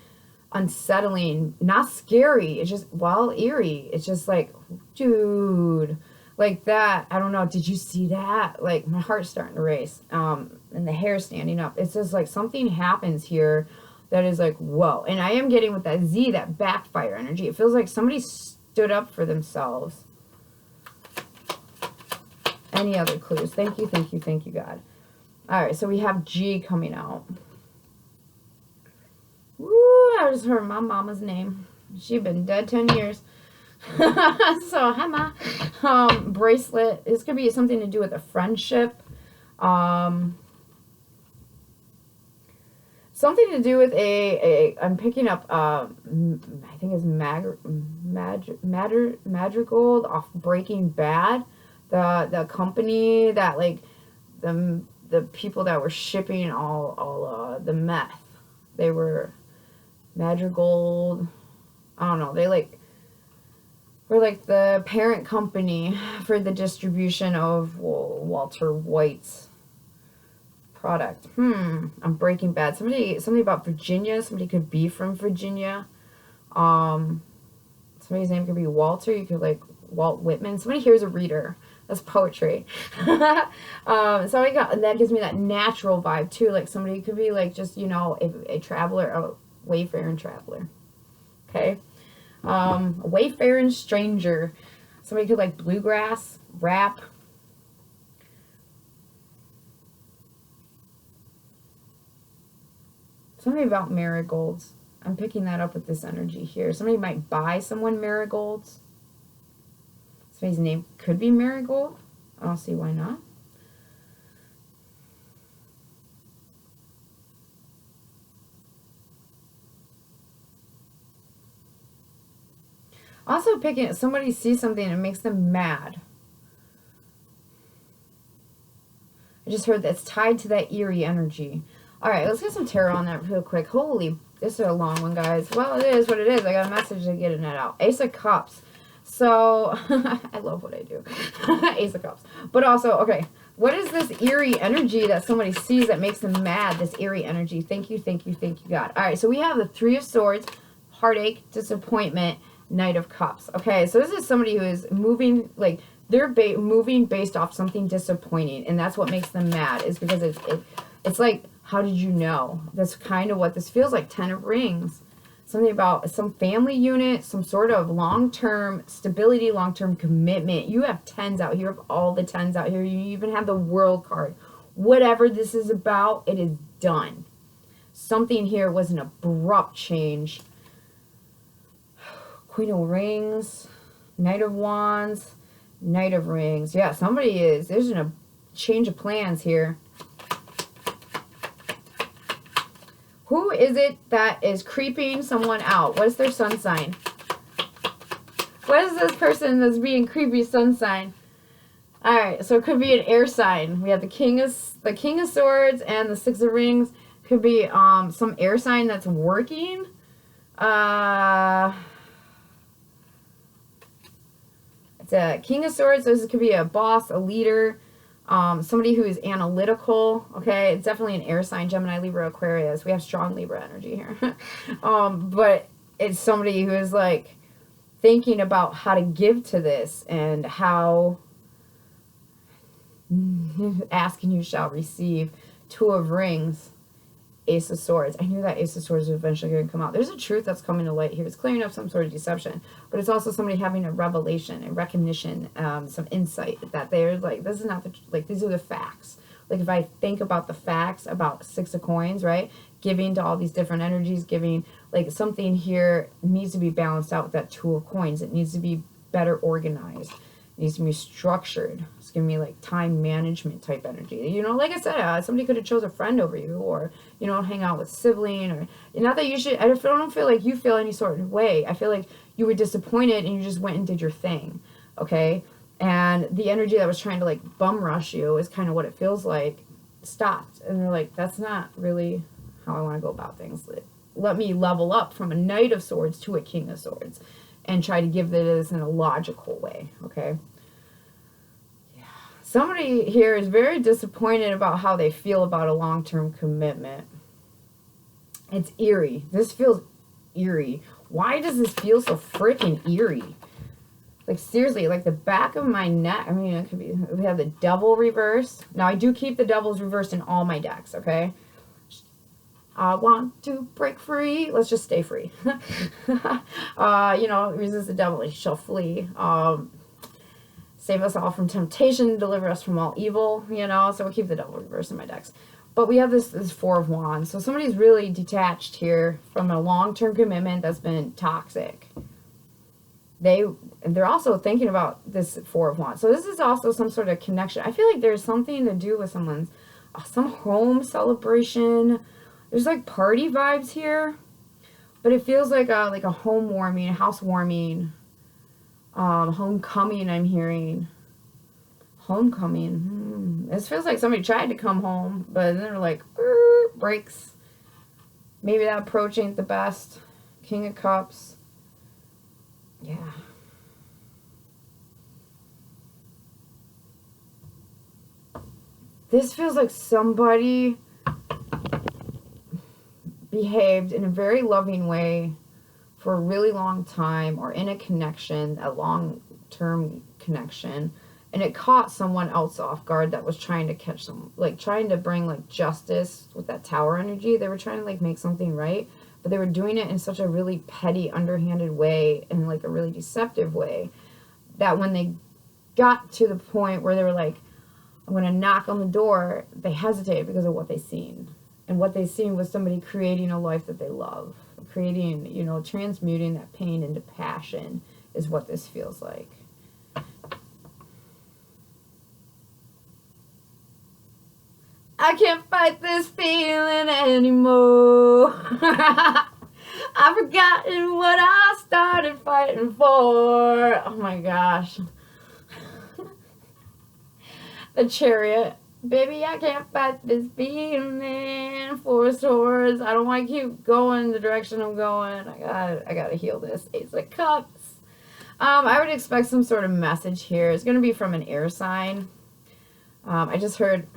unsettling, not scary. It's just, well, eerie. It's just like, dude, like that. I don't know. Did you see that? Like my heart's starting to race. And the hair standing up. It's just like something happens here that is like, whoa. And I am getting with that Z, that backfire energy. It feels like somebody stood up for themselves. Any other clues? Thank you, thank you, thank you, God. All right, so we have G coming out. Woo, I just heard my mama's name. She's been dead 10 years. So, hi, Ma. Bracelet. This could be something to do with a friendship. Something to do with I'm picking up, I think it's Madrigal off Breaking Bad. The company that, like, the people that were shipping all the meth. They were Madrigal. I don't know. They, like, were, like, the parent company for the distribution of Walter White's product. I'm Breaking Bad. Somebody about Virginia. Somebody could be from Virginia. Somebody's name could be Walter. You could like Walt Whitman. Somebody here is a reader. That's poetry. That gives me that natural vibe too. Like somebody could be like just, you know, a traveler, a wayfaring traveler. Okay. A wayfaring stranger. Somebody could like bluegrass, rap. Something about marigolds. I'm picking that up with this energy here. Somebody might buy someone marigolds. Somebody's name could be Marigold. I don't see why not. Also picking, somebody sees something and it makes them mad. I just heard that's tied to that eerie energy. All right, let's get some tarot on that real quick. Holy, this is a long one, guys. Well, it is what it is. I got a message to get it out. Ace of Cups. So, I love what I do. Ace of Cups. But also, okay, what is this eerie energy that somebody sees that makes them mad? This eerie energy. Thank you, thank you, thank you, God. All right, so we have the Three of Swords, heartache, disappointment, Knight of Cups. Okay, so this is somebody who is moving, like, they're moving based off something disappointing, and that's what makes them mad, is because it's like, how did you know? That's kind of what this feels like. 10 of Rings. Something about some family unit, some sort of long-term stability, long-term commitment. You have 10s out here. You have all the 10s out here. You even have the World card. Whatever this is about, it is done. Something here was an abrupt change. Queen of Rings, Knight of Wands, Knight of Rings. Yeah, there's a change of plans here. Who is it that is creeping someone out? What is their sun sign? What is this person that's being creepy sun sign? Alright, so it could be an air sign. We have the King of Swords and the Six of Rings. Could be some air sign that's working. It's a King of Swords, so this could be a boss, a leader. Somebody who is analytical. Okay, it's definitely an air sign, Gemini, Libra, Aquarius. We have strong Libra energy here. But it's somebody who is like thinking about how to give to this and how ask and you shall receive. Two of Rings, Ace of Swords. I knew that Ace of Swords was eventually going to come out. There's a truth that's coming to light here. It's clearing up some sort of deception, but it's also somebody having a revelation, a recognition, some insight that they're like, this is not the, like, these are the facts. Like, if I think about the facts about Six of Coins, right, giving to all these different energies, giving, like, something here needs to be balanced out with that Two of Coins. It needs to be better organized. It needs to be structured. It's giving me like time management type energy. You know, like I said, somebody could have chose a friend over you, or, you know, hang out with a sibling, or not that you should. I don't feel like you feel any sort of way. I feel like you were disappointed and you just went and did your thing, okay? And the energy that was trying to like bum rush you is kind of what it feels like stopped, and they're like, that's not really how I want to go about things. Let me level up from a Knight of Swords to a King of Swords, and try to give this in a logical way, okay? Yeah. Somebody here is very disappointed about how they feel about a long-term commitment. It's eerie. This feels eerie. Why does this feel so freaking eerie? Like, seriously, like the back of my neck. I mean, it could be, we have the Devil reverse. Now, I do keep the Devils reversed in all my decks, okay? I want to break free. Let's just stay free. You know, resist the devil, he shall flee. Save us all from temptation, deliver us from all evil, you know. So we'll keep the Devil reverse in my decks. But we have this Four of Wands. So somebody's really detached here from a long-term commitment that's been toxic. They're also thinking about this Four of Wands. So this is also some sort of connection. I feel like there's something to do with someone's, some home celebration. There's like party vibes here, but it feels like a home warming, a house warming, homecoming. I'm hearing homecoming. This feels like somebody tried to come home, but then they're like breaks. Maybe that approach ain't the best. King of Cups. Yeah. this feels like somebody behaved in a very loving way for a really long time, or in a connection, a long-term connection, and it caught someone else off guard that was trying to catch them, like trying to bring like justice with that tower energy. They were trying to like make something right, but they were doing it in such a really petty, underhanded way, and like a really deceptive way, that when they got to the point where they were like, I'm going to knock on the door, they hesitated because of what they seen. And what they seen was somebody creating a life that they love. Creating, you know, transmuting that pain into passion is what this feels like. I can't fight this feeling anymore. I've forgotten what I started fighting for. Oh my gosh. The Chariot. Baby, I can't fight this feeling. Four Swords. I don't want to keep going the direction I'm going. I gotta heal this. Ace of Cups. I would expect some sort of message here. It's going to be from an air sign. I just heard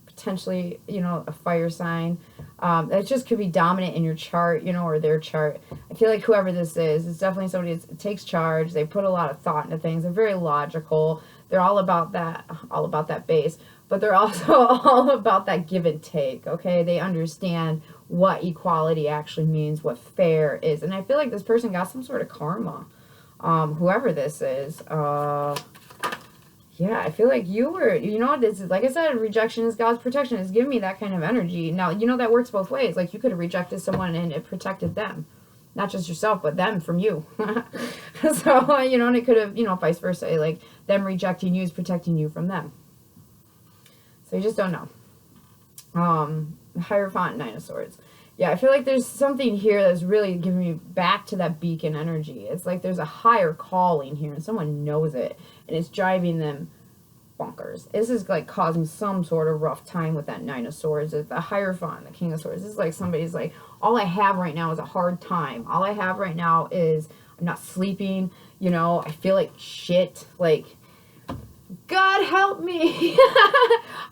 potentially, you know, a fire sign. That just could be dominant in your chart, you know, or their chart. I feel like whoever this is, it's definitely somebody that takes charge. They put a lot of thought into things. They're very logical. They're all about that base. But they're also all about that give and take, okay? They understand what equality actually means, what fair is. And I feel like this person got some sort of karma. Whoever this is. Yeah, I feel like you were, you know, this is, like I said, rejection is God's protection. It's giving me that kind of energy. Now, you know, that works both ways. Like, you could have rejected someone and it protected them. Not just yourself, but them from you. So, you know, and it could have, you know, vice versa. Like, them rejecting you is protecting you from them. So you just don't know. Hierophant, Nine of Swords. Yeah, I feel like there's something here that's really giving me back to that beacon energy. It's like there's a higher calling here, and someone knows it, and it's driving them bonkers. This is like causing some sort of rough time with that Nine of Swords. It's the Hierophant, the King of Swords. This is like somebody's like, all I have right now is a hard time. All I have right now is I'm not sleeping. You know, I feel like shit. Like, God help me.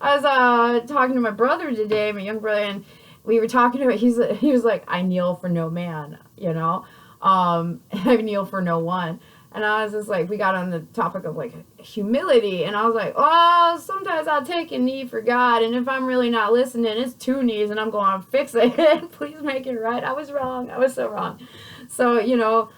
I was talking to my brother today, my young brother, and we were talking about, he was like, I kneel for no man, you know, I kneel for no one. And I was just like, we got on the topic of like humility, and I was like, oh, sometimes I'll take a knee for God, and if I'm really not listening, it's 2 knees, and I'm going, fix it. Please make it right. I was wrong. I was so wrong. So, you know,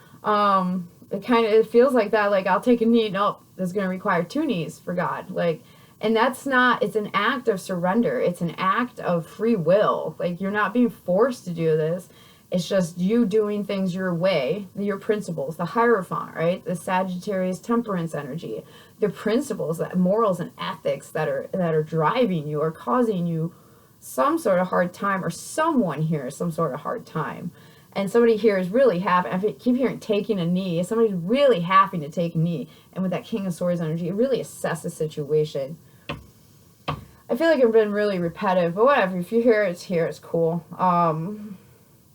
it feels like that. Like, I'll take a knee. Nope, this is going to require 2 knees for God. Like, and that's not, it's an act of surrender. It's an act of free will. Like, you're not being forced to do this. It's just you doing things your way, your principles, the Hierophant, right? The Sagittarius temperance energy, the principles, that morals and ethics that are driving you or causing you some sort of hard time, or someone here some sort of hard time. And somebody here is really happy. I keep hearing taking a knee. Somebody's really happy to take a knee. And with that King of Swords energy, it really assess the situation. I feel like I've been really repetitive, but whatever. If you hear it, it's here. It's cool.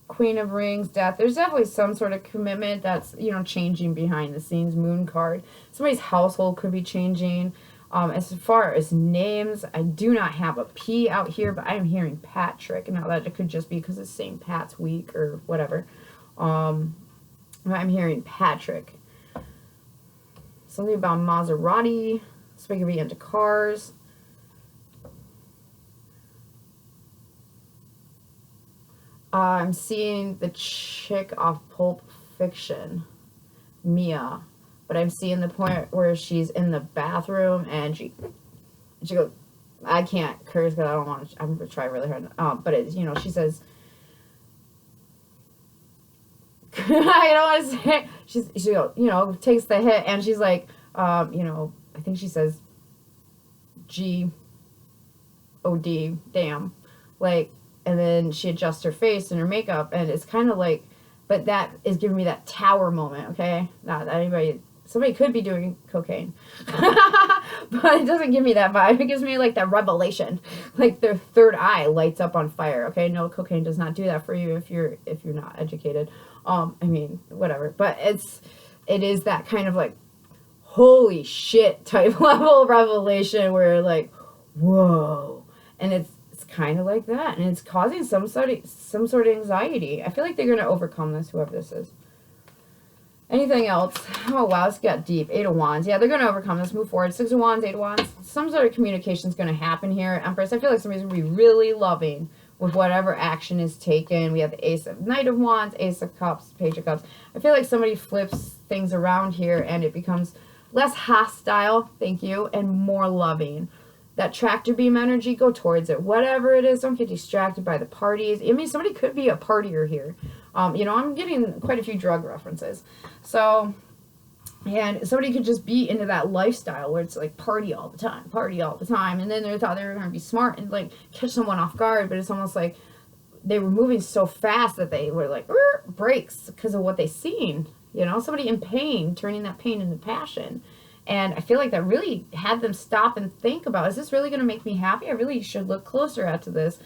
Queen of Rings, Death. There's definitely some sort of commitment that's, you know, changing behind the scenes. Moon card. Somebody's household could be changing. As far as names, I do not have a P out here, but I am hearing Patrick. Now that it could just be because it's St. Pat's week or whatever. I'm hearing Patrick. Something about Maserati. Somebody could be into cars. I'm seeing the chick off Pulp Fiction, Mia, but I'm seeing the point where she's in the bathroom and she goes, I can't curse because I don't want to, I'm going to try really hard. But it's, you know, she says, I don't want to say, she goes, you know, takes the hit, and she's like, you know, I think she says G-O-D, damn, like, and then she adjusts her face and her makeup, and it's kind of like, but that is giving me that tower moment, okay? Not that anybody, somebody could be doing cocaine, but it doesn't give me that vibe. It gives me like that revelation, like their third eye lights up on fire, okay? No, cocaine does not do that for you if you're not educated. I mean, whatever, but it is that kind of like, holy shit type level revelation where you're like, whoa. And it's kind of like that. And it's causing some sort of anxiety. I feel like they're going to overcome this, whoever this is. Anything else? Oh, wow, this got deep. 8 of Wands. Yeah, they're going to overcome this. Move forward. 6 of Wands, 8 of Wands. Some sort of communication is going to happen here. Empress, I feel like somebody's going to be really loving with whatever action is taken. We have the Ace of Knight of Wands, Ace of Cups, Page of Cups. I feel like somebody flips things around here and it becomes less hostile, thank you, and more loving. That tractor beam energy, go towards it. Whatever it is, don't get distracted by the parties. I mean, somebody could be a partier here. You know, I'm getting quite a few drug references. So, and somebody could just be into that lifestyle where it's like party all the time. And then they thought they were going to be smart and like catch someone off guard. But it's almost like they were moving so fast that they were like, brakes because of what they seen. You know, somebody in pain, turning that pain into passion. And I feel like that really had them stop and think about, is this really going to make me happy? I really should look closer at this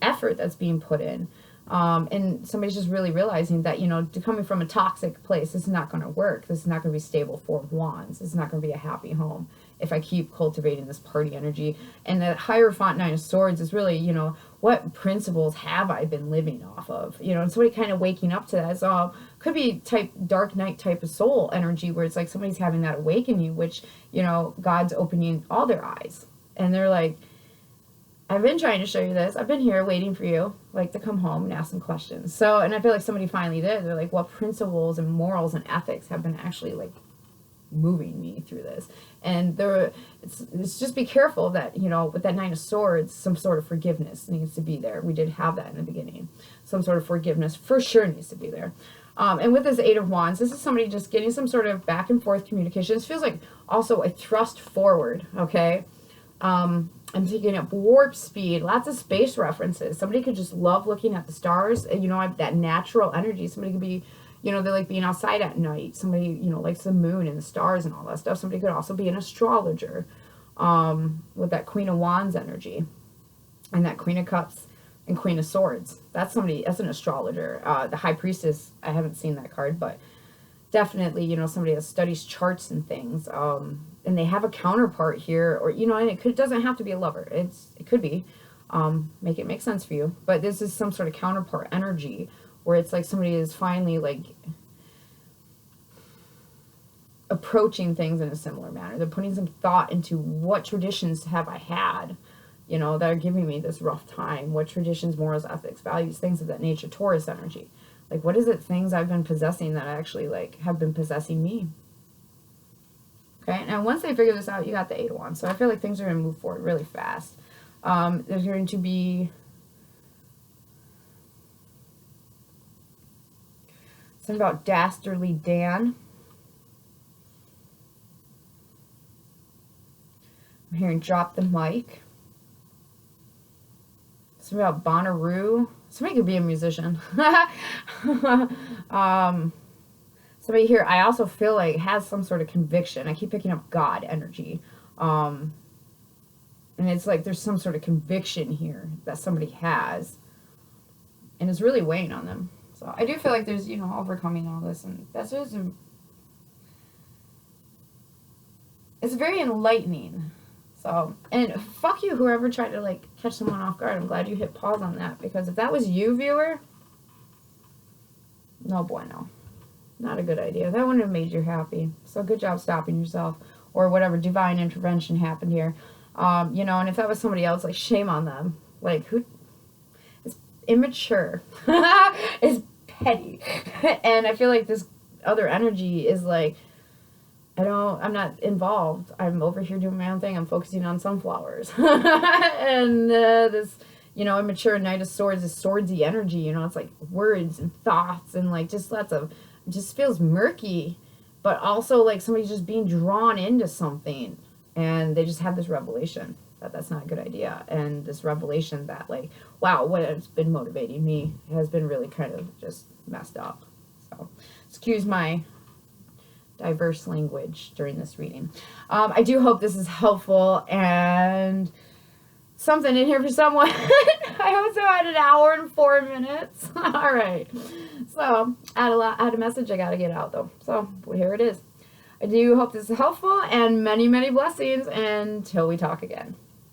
effort that's being put in. And somebody's just really realizing that, you know, coming from a toxic place, this is not going to work. This is not going to be stable. 4 of Wands. This is not going to be a happy home if I keep cultivating this party energy. And the Hierophant 9 of Swords is really, you know, what principles have I been living off of? You know, and somebody kind of waking up to that. So could be type dark night type of soul energy where it's like somebody's having that awakening, which, you know, God's opening all their eyes. And they're like, I've been trying to show you this. I've been here waiting for you, like, to come home and ask some questions. So, and I feel like somebody finally did. They're like, what principles and morals and ethics have been actually, like, moving me through this? And it's just be careful that, you know, with that 9 of Swords, some sort of forgiveness needs to be there. We did have that in the beginning. Some sort of forgiveness for sure needs to be there. And with this 8 of Wands, this is somebody just getting some sort of back and forth communication. This feels like also a thrust forward, okay? I'm taking up warp speed, lots of space references. Somebody could just love looking at the stars. You know, that natural energy. Somebody could be, you know, they like being outside at night. Somebody, you know, likes the moon and the stars and all that stuff. Somebody could also be an astrologer with that Queen of Wands energy and that Queen of Cups and Queen of Swords. That's somebody, that's an astrologer. The High Priestess, I haven't seen that card, but definitely, you know, somebody that studies charts and things. And they have a counterpart here, or, you know, and it doesn't have to be a lover. It could be, make it make sense for you. But this is some sort of counterpart energy where it's like somebody is finally like approaching things in a similar manner. They're putting some thought into what traditions have I had, you know, that are giving me this rough time. What traditions, morals, ethics, values, things of that nature. Taurus energy. Like, what is it, things I've been possessing that actually, like, have been possessing me? Okay, now once they figure this out, you got the 8 of Wands. So I feel like things are going to move forward really fast. There's going to be something about Dastardly Dan. I'm hearing Drop the Mic. Something about Bonnaroo. Somebody could be a musician. Somebody here, I also feel like, has some sort of conviction. I keep picking up God energy. And it's like there's some sort of conviction here that somebody has. And it's really weighing on them. So I do feel like there's, you know, overcoming all this. And that's just, it's very enlightening. So, and fuck you, whoever tried to, like, catch someone off guard. I'm glad you hit pause on that. Because if that was you, viewer, no bueno. Not a good idea. That wouldn't have made you happy. So good job stopping yourself. Or whatever divine intervention happened here. You know, and if that was somebody else, like, shame on them. Like, who? It's immature. It's petty. And I feel like this other energy is like, I'm not involved. I'm over here doing my own thing. I'm focusing on sunflowers. And this, you know, immature Knight of Swords is swordsy energy. You know, it's like words and thoughts and, like, just lots of, it just feels murky, but also like somebody's just being drawn into something, and they just have this revelation that that's not a good idea, and this revelation that, like, wow, what has been motivating me has been really kind of just messed up. So excuse my diverse language during this reading. I do hope this is helpful and something in here for someone. I hope so. At 1 hour and 4 minutes. All right. So, I had a message I got to get out, though. So, here it is. I do hope this is helpful, and many, many blessings until we talk again.